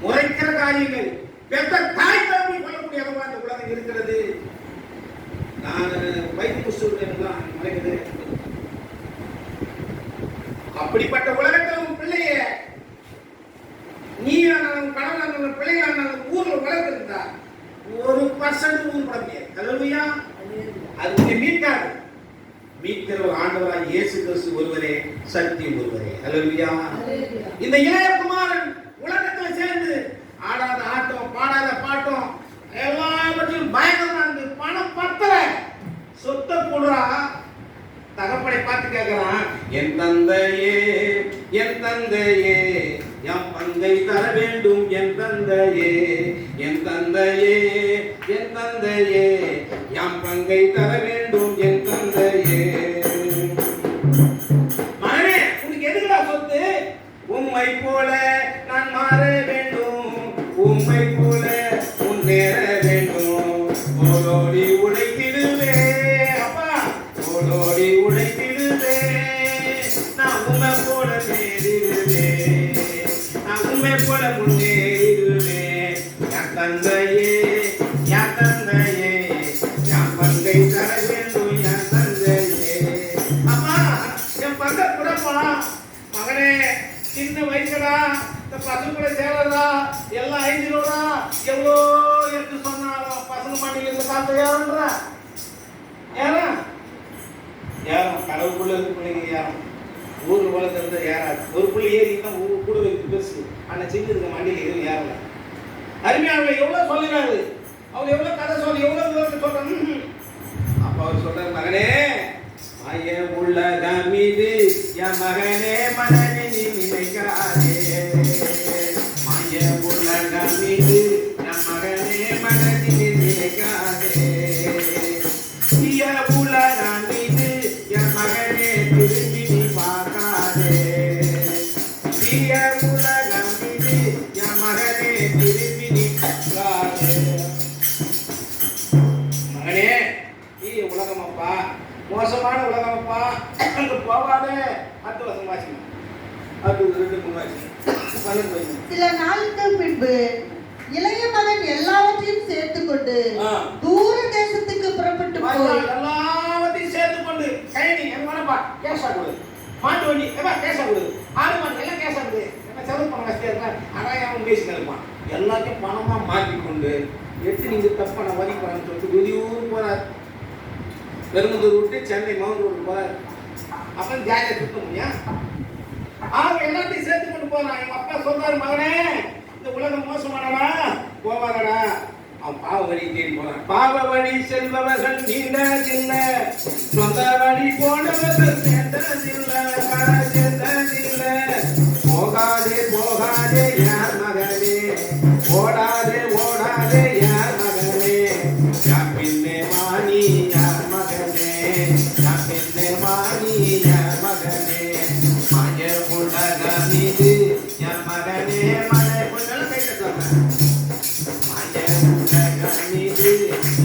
Speaker 2: முறைக்கிற காரியங்கள், பெற்ற தாய் தம்பி கொள்ளக்கூடிய அளவா இந்த உலகம் இருக்கிறது. நான் வைத்து புஸ்தகம் முறைக்குது. அப்படிப்பட்ட உலகத்தில் உன் பிள்ளைய நீ கணவன் பிள்ளைகள் ஊர்ல வளர்த்திருந்தா 1% ஊர் பட முடியாது. அல்லேலூயா. அது மீட்காது. மீட்கிற ஒரு ஆண்டவராய் இயேசு கிறிஸ்து ஒருவரே, சத்தியம் ஒருவரே. அல்லேலூயா. இந்த இளையகுமாரன் உலகத்தில் சேர்ந்து ஆடாத ஆட்டம், பாடாத பாட்டம், எல்லாவற்றையும் பயங்கரமா பணம் பத்தல, சொத்தை போடுறா. தகப்பனை பார்த்து கேட்கிறான், என் தந்தையே, என் தந்தையே, என் பங்கை தர வேண்டும். என் தந்தையே, என் தந்தையே, என் தந்தையே, என் பங்கை தர வேண்டும். என் தந்தையே. மகனே, உனக்கு எதுக்குடா சொத்து? உம்மை போல நான் மாற வேண்டும், உம்மை போல முன்னேற வேண்டும். ஓடோடி உழைத்திடுவே அப்பா, ஓடோடி உழைத்திடுவே. நான் உம்மை போல நேரிடுவே, நான் உம்மை போல முன்னேறிடுவே. என் தந்தையே, என் தந்தையே, என் பங்கை தர வேண்டும். என் தந்தையே. அம்மா, என் பங்கை கூடப்பா. மகனே, சின்ன வயசுடா, இந்த பசங்க கூட சேரதா, எல்லாம் 5 ரூபா எவ்வளோ எடுத்து சொன்னாலும் பசங்க மாட்டிக்கு இருந்து பார்த்து ஏறன்றா. ஏறம் ஏறம் கடவுளுக்குள்ள இருக்கு பிள்ளைங்க ஏறம். ஊர் உலகத்துல ஏறாது. ஒரு புள்ளி ஏறினா கூட வைத்து பெருசு. ஆனால் சின்ன இருக்க மாட்டியில் எதுவும் ஏறல. அருமையாக எவ்வளோ சொல்லினாரு, அவர் எவ்வளோ கதை சொல்லி எவ்வளோ சொல்றாங்க. அப்போ அவர் சொல்றாரு, மகனே, மாய உலகம் இது என் மகனே, மனதில் நினைக்காதே. மாய உலகம் இது என் மகனே, மனதில் நினைக்காதே. தீய உலகம் இது என் மகனே, திரும்பி நீ பார்க்காதே. தீய உலகம் இது என் மகனே, திரும்பி நீ பார்க்காதே. மகனே, தீய உலகம் அப்பா, மோசமான உலகம் அப்பா, அங்க போவாதே. அடுத்த வருஷம் வாசிக்கணும். அடுத்து 2-3 வாசிக்கணும்.
Speaker 4: சில நாளுக்கு பின்பு இளைய மகன் எல்லாவற்றையும் சேர்த்துக் கொண்டு தூர தேசத்துக்கு புறப்பட்டு போய்
Speaker 2: எல்லாவற்றையும் சேர்த்துக் கொண்டு கைனி என்னப்பா கேஷா கொடு, மாட்டு வண்டி ஏப்பா கேஷா கொடு, ஆடு மாடு எல்லாம் கேஷா கொடு, என்ன செலவு பண்ண வசதியா இருக்கா, அடையாளம் பேசி நினைப்பான். எல்லாத்தையும் பணமா மாற்றிக்கொண்டு எடுத்து நீங்க தப்பான வரி பணம் சொல்லிட்டு வெளியூர் போறாரு. பெரும்புதூர் விட்டு சென்னை மவுண்ட் ரோடு போறாரு. அப்ப ஜாலியா சுத்த முடியும். எல்லாத்தையும் சேர்த்து கொண்டு போறான். எங்க அப்பா சொல்றாரு, மகனே, இந்த உலகம் மோசமானடா, போவாதடா. அவன் பாவ வழி தேடி போறான். பாவ வழி செல்பவர்கள் நீண்டதில்லை, சொந்த வழி போனவர்கள் சேர்ந்ததில்லை, சேர்ந்ததில்லை. போகாதே போகாதே யார் மகனே, ஓடாதே ஓடாதே யார் மகனே, யார் பின்னே வாணி யார் மகனே, யார் பின்னே வாணி யார் மகனே. மாய உலகம் இது என் மகனே, மழை கொஞ்சம் கை கட்டுவாங்க. மாய உலகம் இது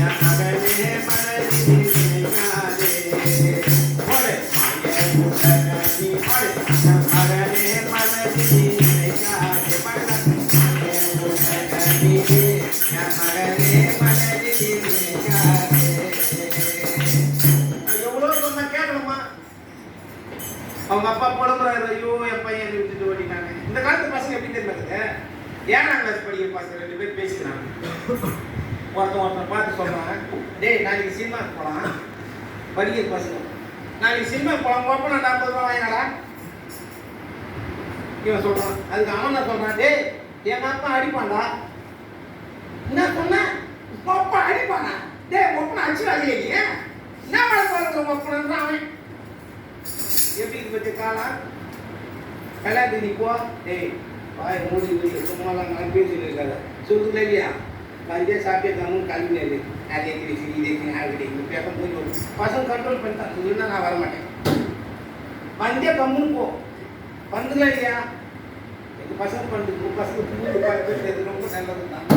Speaker 2: என் மகனே, மழை நினைக்காதே. போடு மாய உலகம் நீ போடு, என் மகனே, மழை நினைக்காதே. மாய உலகம் இது என் மகனே, மழை நினைக்காதே. எவ்வளோ சொன்னா கேட்கணுமா? அவங்க அப்பா புலம்புறாரு, ஐயோ என் பையன் விட்டுட்டு ஓடிட்டாங்க. இந்த காலத்து பசங்க எப்படி தெரியுமாங்க, 7ஆம் கிளாஸ் படிக்கிற பசங்க 2 பேர் பேசிக்கிறாங்க. ஒருத்தன் பார்த்து சொல்றாங்க, டேய் நாளைக்கு சினிமாவுக்கு போகலாம். படிக்கிற பசங்க நாளைக்கு சினிமாவுக்கு போகலாம், போப்ப நான் 50 ரூபா வாங்கினடா. இவன் சொல்றான். அதுக்கு அவன் என்ன சொல்றான், டேய் என் அப்பா அடிப்பான்டா. என்ன சொன்ன? அப்பா அடிப்பானா? டேய் ஒப்பனை அடிச்சுடாதே, என்ன பண்ண போறது ஒப்பனு அவன். எப்படி பற்றி காலம் கல்யாணத்துக்கு நீ போ, டேய் வாய் மூடி சும்மாலாம் நான் பேசிட்டு இருக்காத சொல்லுங்களா இல்லையா, வந்து சாப்பிட்டே காணும் கல்வினது அதே கிரிசி இதே ஆகிட்டே பேப்பர் போய் வரும். பசங்க கண்ட்ரோல் பண்ணிட்டான், இல்லைன்னா நான் வரமாட்டேன். வந்தே கம்முன்னு போ, வந்துங்களா இல்லையா. எங்கள் பசங்க பண்ணுறது பசங்க புரிஞ்சு பார்த்து ரொம்ப நல்லது தான்.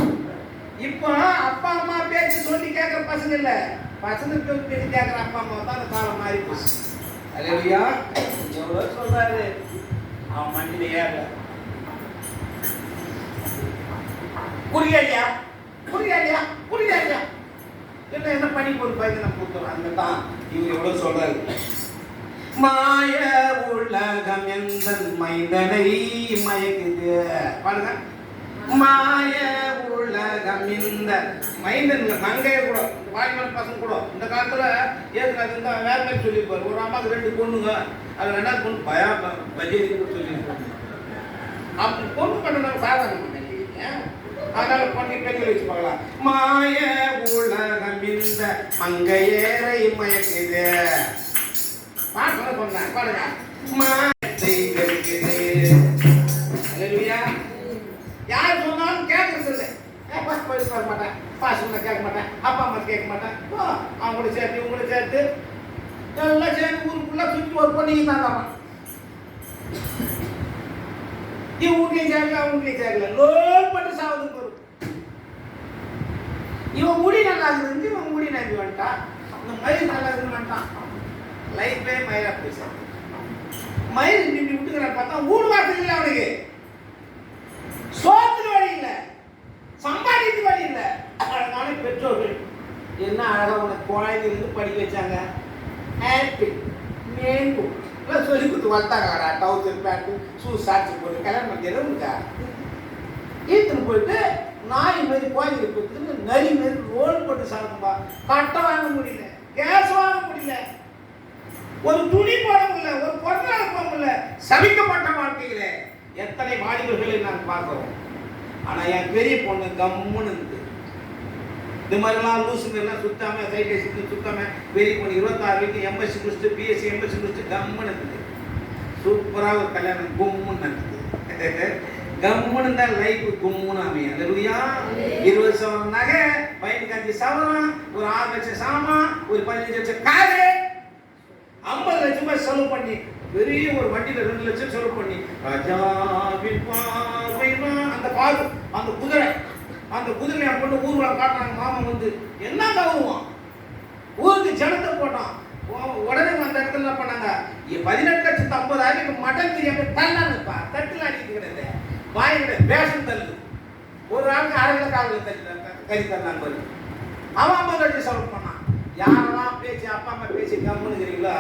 Speaker 2: இப்போ அப்பா அம்மா பேச்சு சொல்லி கேட்குற பசங்க இல்லை, பசங்க பேச்சு கேட்குற அப்பா அம்மா தான் அந்த காலம் மாறி போச்சு. அல்லேலூயா. எவ்வளோ சொல்றாரு, அவன் மண்டியில் ஏறல. புரியாடியா புரியாடியா புரியாடியா என்ன பண்ணி போய் பையனை கூட்டுறோம். அந்த தான் இவர் எவ்வளவு சொல்றாரு. மாய உலகம் எந்த மைந்தனை மயக்குது பாருங்க. மாய உலகம் இந்த மைந்தன் மங்கைய கூட வாலிபன் பசங்க கூட இந்த காலத்துல ஏற்கனவே இருந்தா வேற மாதிரி சொல்லியிருப்பாரு. ஒரு அம்மாவுக்கு 2 பொண்ணுங்க, அது 2வது பொண்ணு பஜேரின்னு சொல்லியிருப்பாங்க. அப்படி பொண்ணு பண்ண சாதாரண அதனால பண்ணி பெண்கள் வச்சு பார்க்கலாம். மாய உலகம் இந்த மங்கையேரை மயக்குது சொன்ன பாருங்க. மாயத்தை வெறுக்குது. அல்லேலூயா. யார் சொன்னாலும் கேட்கறது இல்லை. போயிட்டு வர மாட்டேன், பாசம் கேட்க மாட்டேன், அப்பா அம்மா கேட்க மாட்டேன். அவங்கள சேர்த்து இவங்கள சேர்த்து எல்லாம் சேர்த்து ஊருக்குள்ள சுற்றி ஒரு பொண்ணிங்க தான். இவன் வீட்லையும் சேர்க்கல, அவன் வீட்லையும் சேர்க்கல, லோன் பண்ணி சாவதுக்கு வரும். இவன் முடி நல்லா இருந்து இவன் முடி நம்பி வந்துட்டான். அந்த மயில் நல்லா இருந்து வந்துட்டான். லைஃபே மயிலா போயிடுச்சு. மயில் நின்று விட்டுக்கிறான். பார்த்தா ஊர் வாசல் இல்லை, அவனுக்கு சோத்துக்கு வழி இல்லை, சம்பாதிக்கு வழி இல்லை. அழகான பெற்றோர்கள் என்ன அழகா உனக்கு குழந்தையிலிருந்து படிக்க வச்சாங்க. ஆப்பிள் மேங்கோ எல்லாம் சொல்லி கொடுத்து வளர்த்தாங்கடா. டவுசர் பேண்ட்டு ஷூ சாட்சி போட்டு கல்யாணம் பண்ணி இருக்கா. ஈத்துன்னு போயிட்டு நாய் மாரி குழந்தைங்க போயிட்டு நரி மாரி ரோல் போட்டு சாப்பிடும்பா. கட்டை வாங்க முடியல, கேஸ் வாங்க முடியல, ஒரு துணி போட முடியல, ஒரு பொருளாக போக முடியல. சபிக்கப்பட்ட வாழ்க்கையில எத்தனை வாலிபர்களை நான் பார்க்கிறோம். ஆனா என் பெரிய பொண்ணு கம்முன்னு இருக்கு. இந்த மாதிரிலாம் லூசுங்கெல்லாம் சுத்தாம சைட்டை சுத்தாம பெரிய பொண்ணு 26 வரைக்கும் எம்எஸ்சி முடிச்சுட்டு பிஎஸ்சி எம்எஸ்சி முடிச்சுட்டு கம்முன்னு இருக்குது. சூப்பராக ஒரு கல்யாணம் கும்முன்னு நடக்குது. கம்முன்னு தான் லைஃப் கும்முன்னு அமையும். அல்லேலூயா. 20 சவரம் நகை, பையனுக்கு 5 சவரம், ஒரு 6 லட்சம் சாமான், ஒரு 15 லட்சம் காரு, 50 லட்சம் ரூபாய் செலவு பண்ணி பெரிய ஒரு வண்டியில 2 லட்சம் செலவு பண்ணி ராஜாவின் பார்வைனா அந்த காரு, அந்த குதிரை, அந்த குதிரையை போட்டு ஊர்வலம் காட்டுறாங்க. மாமன் வந்து என்ன கவுவான், ஊருக்கு ஜனத்தை போட்டான். உடனே அந்த இடத்துல என்ன பண்ணாங்க, 18,50,000 மட்டன் பிரியாணி தள்ளானுப்பா. தட்டுல அடிக்கிறது கிடையாது, வாயில பேஷன் தள்ளு. ஒரு ஆளுக்கு 1/2 கிலோ 1/4 கிலோ கறி தரலாம் பாரு. அவன் 50 லட்சம் செலவு பண்ணான். யாரெல்லாம் பேச்சு அப்பா அம்மா பேசி கம்முனுங்கிறீங்களோ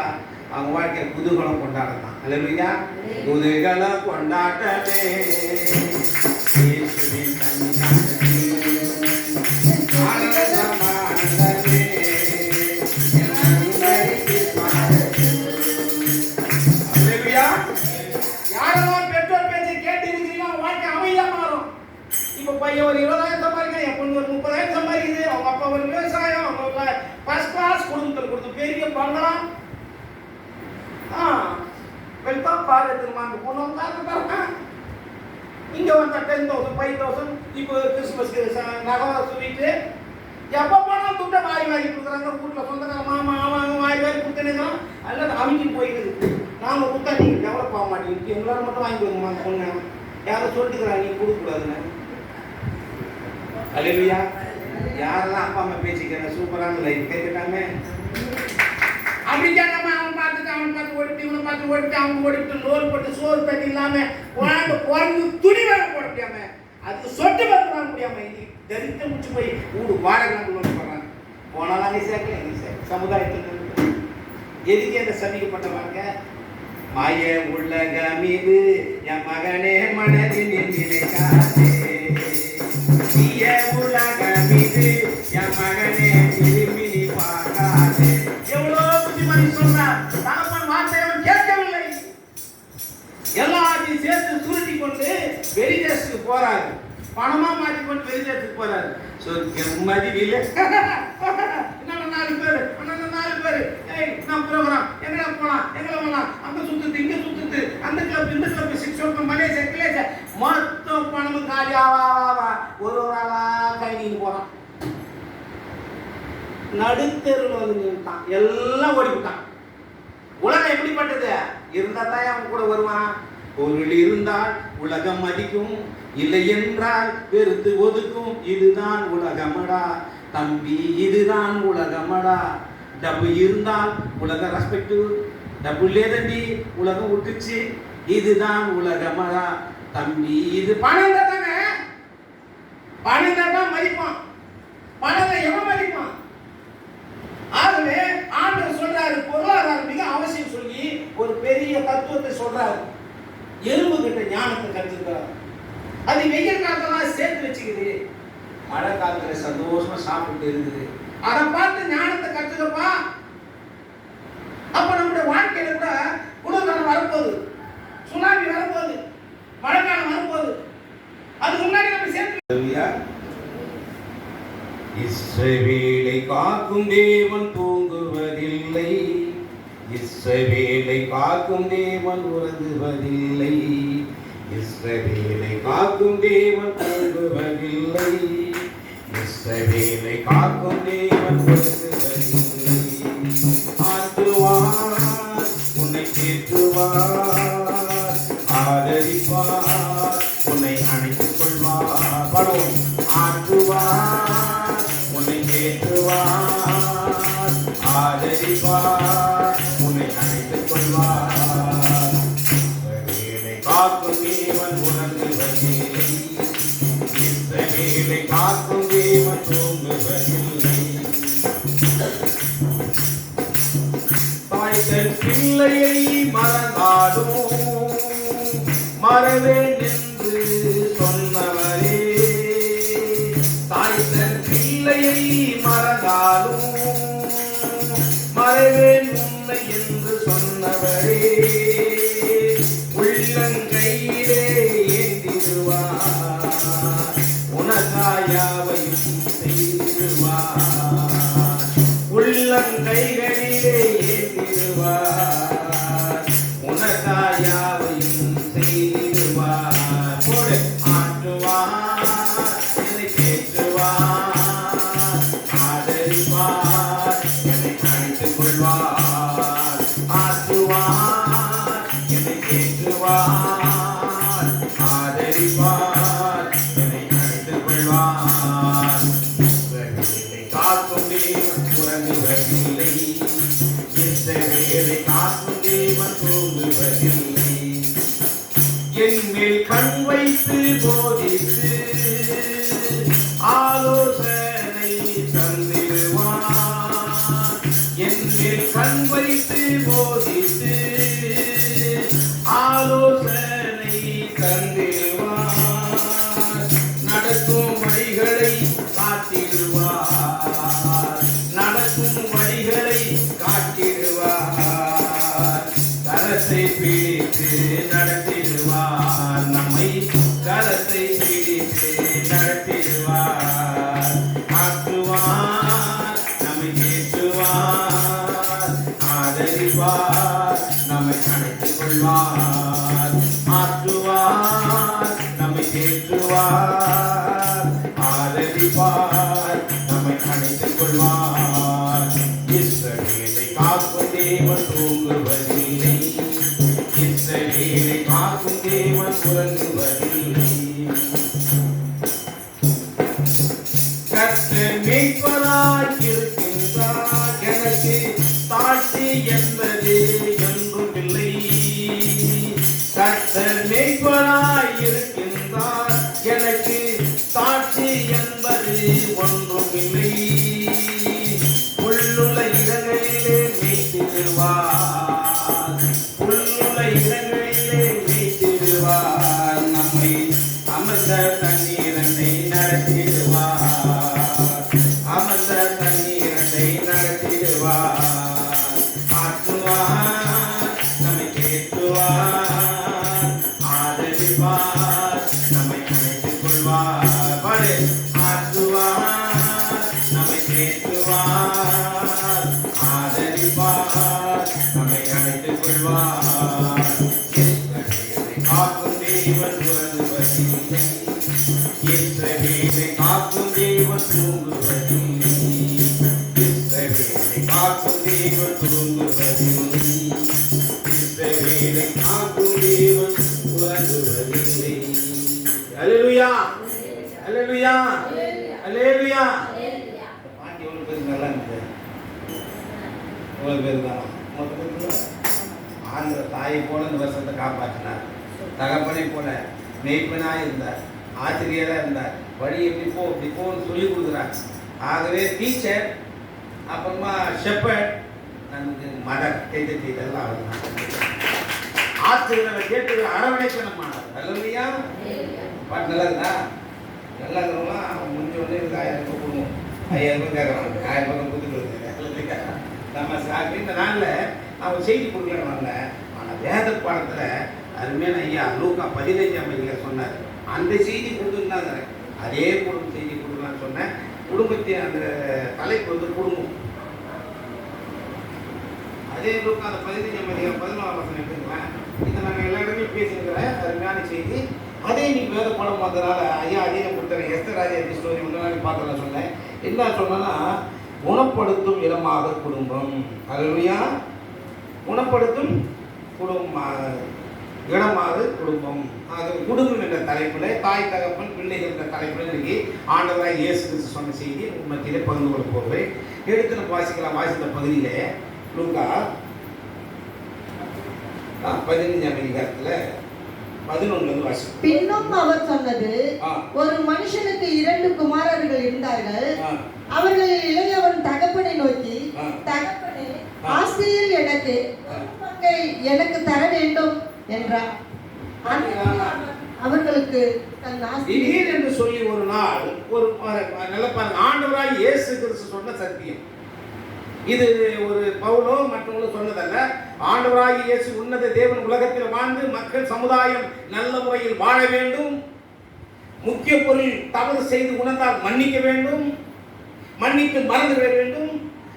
Speaker 2: அவங்க வாழ்க்கையை குதூகலம் கொண்டாடலாம். அல்லேலூயா. குதூகலம் கொண்டாட்டமே இயேசுவின் கனியானதே. ஆனந்தமானதே அல்லேலூயா. யாரெல்லாம் பெற்றோர் பேச்சை கேட்டு இருக்கிறீங்களோ வாழ்க்கை அமைதியா மாறும். இப்ப பையன் ஒரு 20,000 சம்பாதிக்கிறான், என் பொண்ணு ஒரு 30,000 சம்பாதிக்குது, அவங்க அப்பா ஒரு விவசாயம், அவங்க ஃபர்ஸ்ட் கிளாஸ் குடும்பத்தில் கொடுத்து பெரிய பங்களா. வெல்தா பாரத்தில் வாங்க போனோம். இங்க வந்து 10,000 5,000 இப்போ கிறிஸ்துமஸ்க்கு நகை சொல்லிட்டு எப்போ போனாலும் துட்டை வாரி வாரி கொடுக்குறாங்க. வீட்டில் சொந்தக்கார மாமா அவங்க வாரி வாரி கொடுத்துனுங்கிறோம். அல்லது அமைஞ்சு போயிடுது. நாங்கள் கொடுத்தா நீங்கள் டெவலப் ஆக மாட்டேங்குது. எங்களால் மட்டும் வாங்கி கொடுங்கம்மா அந்த பொண்ணு. யாரும் சொல்லிட்டுக்கிறாங்க நீங்கள் கொடுக்கக்கூடாதுன்னு. அல்லேலூயா. யாரெல்லாம் அப்பா அம்மா பேசிக்கிறேன் சூப்பரான லைஃப் கேட்குறாங்க. அப்படி கேட்காம அவன் பார்த்து ஓடிட்டு இவனை பார்த்து ஓடிட்டு அவங்க ஓடிட்டு லோல் போட்டு சோறு தண்ணி இல்லாம குழந்தை துணி வேலை போட முடியாம அதுக்கு சொட்டு வேலை முடியாம இன்னைக்கு தரித்து முடிச்சு போய் வீடு வாடகை லோன் போடுறாங்க. போனாலும் அங்கே சேர்க்கல, எங்கே சேர்க்க சமுதாயத்தில் எதுக்கு அந்த சபிக்கப்பட்ட வாழ்க்கை. மாய உலகம் மீது என் மகனே மனதில் நினைக்காதே. உலகம் மீது என் மகனே திரும்பி நீ பார்க்காதே. கேட்கவில்லை. எல்லாத்தையும் சேர்த்து சுருட்டி கொண்டு வெளி தேசத்துக்கு போறாரு. பணமா மாற்றி கொண்டு வெளி தேசத்துக்கு போறாரு. மதிவில்லை. என்னோட 4 பேரு நான் ப்ரோக்ராம் எங்களை போலாம் எங்களை போலாம், அங்க சுத்துது இங்க சுத்துது, அந்த கிளப் இந்த கிளப் 6 மலேசியா கிளேசியா மொத்தம் பணமும் காலி. ஆவா ஒரு ஆளா கை நீங்க போறான். நடுத்தெருவில் வந்து நின்றுட்டான். எல்லாம் ஓடிவிட்டான். உலகம் எப்படிப்பட்டது இருந்தா தான் அவன் கூட வருவான். பொருள் இருந்தால் உலகம் மதிக்கும், இல்லை என்றால் வெறுத்து ஒதுக்கும். இதுதான் உலகமடா தம்பி, இதுதான் உலகமடா. டபு இருந்தால் உலக ரெஸ்பெக்ட், டபு லேதண்டி உலகம் விட்டுச்சு. இதுதான் உலகமடா தம்பி. இது பணம் தானே பணத்தை தான் மதிப்பான். பணத்தை எவன் மதிப்பான்? ஆகவே ஆண்டவர் சொல்றாரு பொருளாதாரம் மிக அவசியம் சொல்லி ஒரு பெரிய தத்துவத்தை சொல்றாரு. எறும்பு கிட்ட ஞானத்தை கற்றுக்கிறார். அது வெயில் காலத்தெல்லாம் சேர்த்து வச்சுக்குது, மழை காலத்துல சந்தோஷமா சாப்பிட்டு இருக்குது. அதை பார்த்து ஞானத்தை கற்றுக்கப்பா. அப்ப நம்முடைய வாழ்க்கையில கூட குளிர்காலம் வரப்போகுது, சுனாமி வரப்போகுது, மழைக்காலம் வரப்போகுது. அதுக்கு முன்னாடி நம்ம சேர்த்து
Speaker 5: இஸ்ரவேலை காக்கும் தேவன் தூங்குவதில்லை, இஸ்ரவேலை காக்கும் தேவன் உறங்குவதில்லை, இஸ்ரவேலை காக்கும் தேவன் தூங்குவதில்லை, இஸ்ரவேலை காக்கும் தேவன் உறங்குவதில்லை. ஆற்றுவார் உன்னை தேற்றுவார், ஆதரிப்பார் உன்னை அணைத்துக் கொள்வார். படம் ஆற்றுவார் உன்னை தேற்றுவார், ஆதரிப்பார் உன்னை அணைத்துக் கொள்வார். இஸ்ரவேலை காக்கும் தேவன் உறங்குவதில்லை, இஸ்ரவேலை காக்கும் தேவன் தூங்குவதில்லை. தாய் தன் பிள்ளையை மறந்தாலும் மறவேன் என்று சொன்னவரே, தாய் தன் பிள்ளையை மறந்தாலும் மறவேன் உன்னை என்று சொன்னவரே, உள்ளங்கையிலே ஏந்திடுவார், உனக்காயாவையும் செய்திடுவார், உள்ளங்கைகளிலே ஏந்திடுவார், உனக்காயாவையும் செய்திடுவார். போடு ஆற்றுவார் என்னை தேற்றுவார், ஆதரிப்பார் என்னை அணைத்துக் கொள்வார். ஆற்றுவார் என்னை தேற்றுவார், ஆதரிப்பார் என்னை அணைத்துக் கொள்வார். இஸ்ரவேலை காக்கும் தேவன் உறங்குவதில்லை, இஸ்ரவேலை காக்கும் தேவன் தூங்குவதில்லை. என் மேல் கண் வைத்து போதித்து ஆலோசனை தந்திடுவார், என் மேல் கண் வைத்து போதித்து ஆலோசனை தந்திடுவார், நடக்கும் வழிகளை காட்டிடுவார், நடக்கும் வழிகளை காட்டிடுவார், கரத்தை பிடித்து நடத்திடுவார், நம்மை கரத்தை பிடித்து நடத்திடுவார். ஆற்றுவார் நம்மை தேற்றுவார், ஆதரிப்பார் நம்மை அணைத்துக் கொள்வார். ஆற்றுவார் நம்மை தேற்றுவார், ஆதரிப்பார் நம்மை அணைத்துக் கொள்வார். இஸ்ரவேலை காக்கும் தேவன் தூங்குவதில்லை, இஸ்ரவேலை காக்கும் தேவன் உறங்குவதில்லை. கர்த்தர் மேய்ப்பராய் இருக்கின்றார், எனக்கு தாழ்ச்சி என்பது ஒன்றுமில்லை. கர்த்தர் மேய்ப்பராய் இருக்கின்றார், எனக்கு தாழ்ச்சி என்பது ஒன்றுமில்லை. உள்ளுள்ள இடங்களிலே மேய்த்திடுவார், உள்ளுள்ள இடங்களிலே மேய்த்திடுவார், நம்மை அமர்ந்த தண்ணீரண்டை நடத்திடுவார், அமர்ந்த தண்ணீரண்டை நடத்திடுவார். ஆற்றுவார் நம்மை தேற்றுவார், ஆதரிப்பார் நம்மை அணைத்துக் கொள்வார். பாடு ஆற்றுவார் நம்மை தேற்றுவார், ஆதரிப்பார் நம்மை அணைத்துக் கொள்வார். இஸ்ரவேலை காக்கும் தேவன் உறங்குவதில்லை, இஸ்ரவேலை காக்கும் தேவன் தூங்குவதில்லை, இஸ்ரவேலை காக்கும் தேவன் தூங்குவதில்லை, இஸ்ரவேலை காக்கும் தேவன் உறங்குவதில்லை. அல்லேலூயா, அல்லேலூயா, அல்லேலூயா. பாட்டு எவ்வளவு பேருக்கு நல்லா இருந்தது, எவ்வளவு பேருக்கு தான் ஆந்திர தாயை போல இந்த வருஷத்தை காப்பாற்றினார், தகப்பனை போல மெய்ப்பனாக இருந்தார், ஆசிரியராக இருந்தார்,
Speaker 2: வழி எப்படி போன்னு சொல்லி கொடுக்குறாங்க. ஆகவே டீச்சர், அப்புறமா ஷெப்பர்ட், நமக்கு மதர் இதெல்லாம் அவர் ஆசிரியரை கேட்டு அரவணைக்கணுமானார். நல்லையா பாட்டு நல்லதுதா? நல்லா இருக்கிறவங்களாம் முடிஞ்சோடனே இதுக்கு 1000 ரூபாய் கொடுங்க. 5000 ரூபாய் கேட்குறாங்க. 1000 ரூபாய் கொடுத்துட்டு நம்ம இந்த நாளில் அவன் செய்தி கொடுக்கணும் வரல. ஆனால் வேத பாடத்தில் அருமையான ஐயா லூக்கா 15 சொன்னார். அந்த செய்தி கொடுத்துருந்தாங்க. அதே குடும்ப செய்தி கொடுக்கலான்னு சொன்னேன். குடும்பத்தின் அந்த தலைப்பு வந்து குடும்பம். அதே லூக்கா அந்த 15 14 எடுத்துக்கலாம். இதை நாங்கள் எல்லா இடத்துலையும் பேசியிருக்கிற அருமையான செய்தி. அதே இன்னைக்கு வேத படம் வந்ததுனால ஐயா அதே கொடுத்தேன். எஸ்தர் ராஜா ஸ்டோரி ஒன்று நாளைக்கு பார்க்கலாம் சொன்னேன். என்ன சொன்னேன்னா, குணப்படுத்தும் இடமாக குடும்பம். அல்லேலூயா. குணப்படுத்தும் இடமாக குடும்பம். அது குடும்பம் என்ற தலைப்பில் தாய் தகப்பன் பிள்ளைகள் என்ற தலைப்பில் இன்னைக்கு ஆண்டவராய் இயேசு கிறிஸ்து சொன்ன செய்தி மத்தியிலே பகிர்ந்து கொள்ள போகிறேன். எடுத்து நம்ம வாசித்த பகுதியிலே லூக்கா 15 11 வாசிக்கும்.
Speaker 4: பின்னும் அவர் சொன்னது, ஒரு மனுஷனுக்கு 2 குமாரர்கள் இருந்தார்கள். அவர்களில் இளையவன் தகப்பனை நோக்கி, தகப்பனே, ஆஸ்தியில் எனக்கு ஒரு பங்கை எனக்கு தர வேண்டும் என்றார். அவர்களுக்கு
Speaker 2: திடீர் என்று சொல்லி ஒரு நாள் ஒரு நல்ல பாருங்க, ஆண்டவராய் இயேசு கிறிஸ்து சொன்ன சத்தியம் இது. ஒரு பவுலோ மற்றவங்களோ சொன்னதல்ல. ஆண்டவராய் இயேசு உன்னத தேவன் உலகத்தில் வாழ்ந்து மக்கள் சமுதாயம் நல்ல முறையில் வாழ வேண்டும். முக்கிய பொருள் தவறு செய்து உணர்ந்தால் மன்னிக்க வேண்டும், மன்னித்து மறந்து விட வேண்டும்,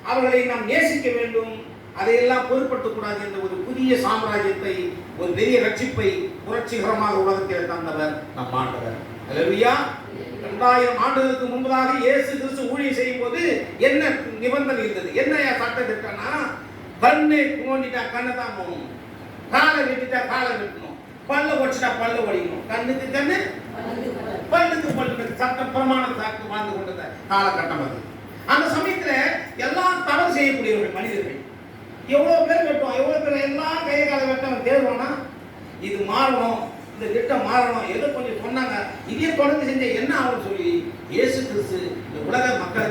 Speaker 2: அவர்களை நாம் நேசிக்க வேண்டும், அதையெல்லாம் பொருட்படுத்தக்கூடாது என்ற ஒரு புதிய சாம்ராஜ்யத்தை, ஒரு பெரிய ரட்சிப்பை புரட்சிகரமாக உலகத்தில் தந்தவர் நம் ஆண்டவர். அல்லேலூயா. 2000 ஆண்டுகளுக்கு முன்பதாக இயேசு கிறிஸ்து ஊழியம் செய்யும் போது என்ன நிபந்தனை இருந்தது? என்ன சட்டம் திட்டம்னா, கண்ணை தோண்டிட்டா கண்ணை தான் போகணும், காலை வெட்டிட்டா காலை வெட்டணும், பல்ல ஒடிச்சிட்டா பல்ல ஒடிக்கணும், கண்ணுக்கு கண்ணு பல்லுக்கு பல்லு சட்டம் பிரமாணம் சாப்பிட்டு வாழ்ந்து கொண்டத காலகட்டம் அது. அந்த சமயத்துல எல்லாம் தவறு செய்யக்கூடியவர்கள் மனிதர்கள். எவ்வளவு பேர் வெட்டுவோம், எவ்வளவு பேர் எல்லாம் கையை காலை வெட்ட தேர்வானா? இது மாறணும், இந்த திட்டம் மாறணும், ஏதோ கொஞ்சம் சொன்னாங்க. இதே தொடர்ந்து செஞ்ச என்ன ஆகும் சொல்லி இயேசு கிறிஸ்து இந்த உலக மக்கள்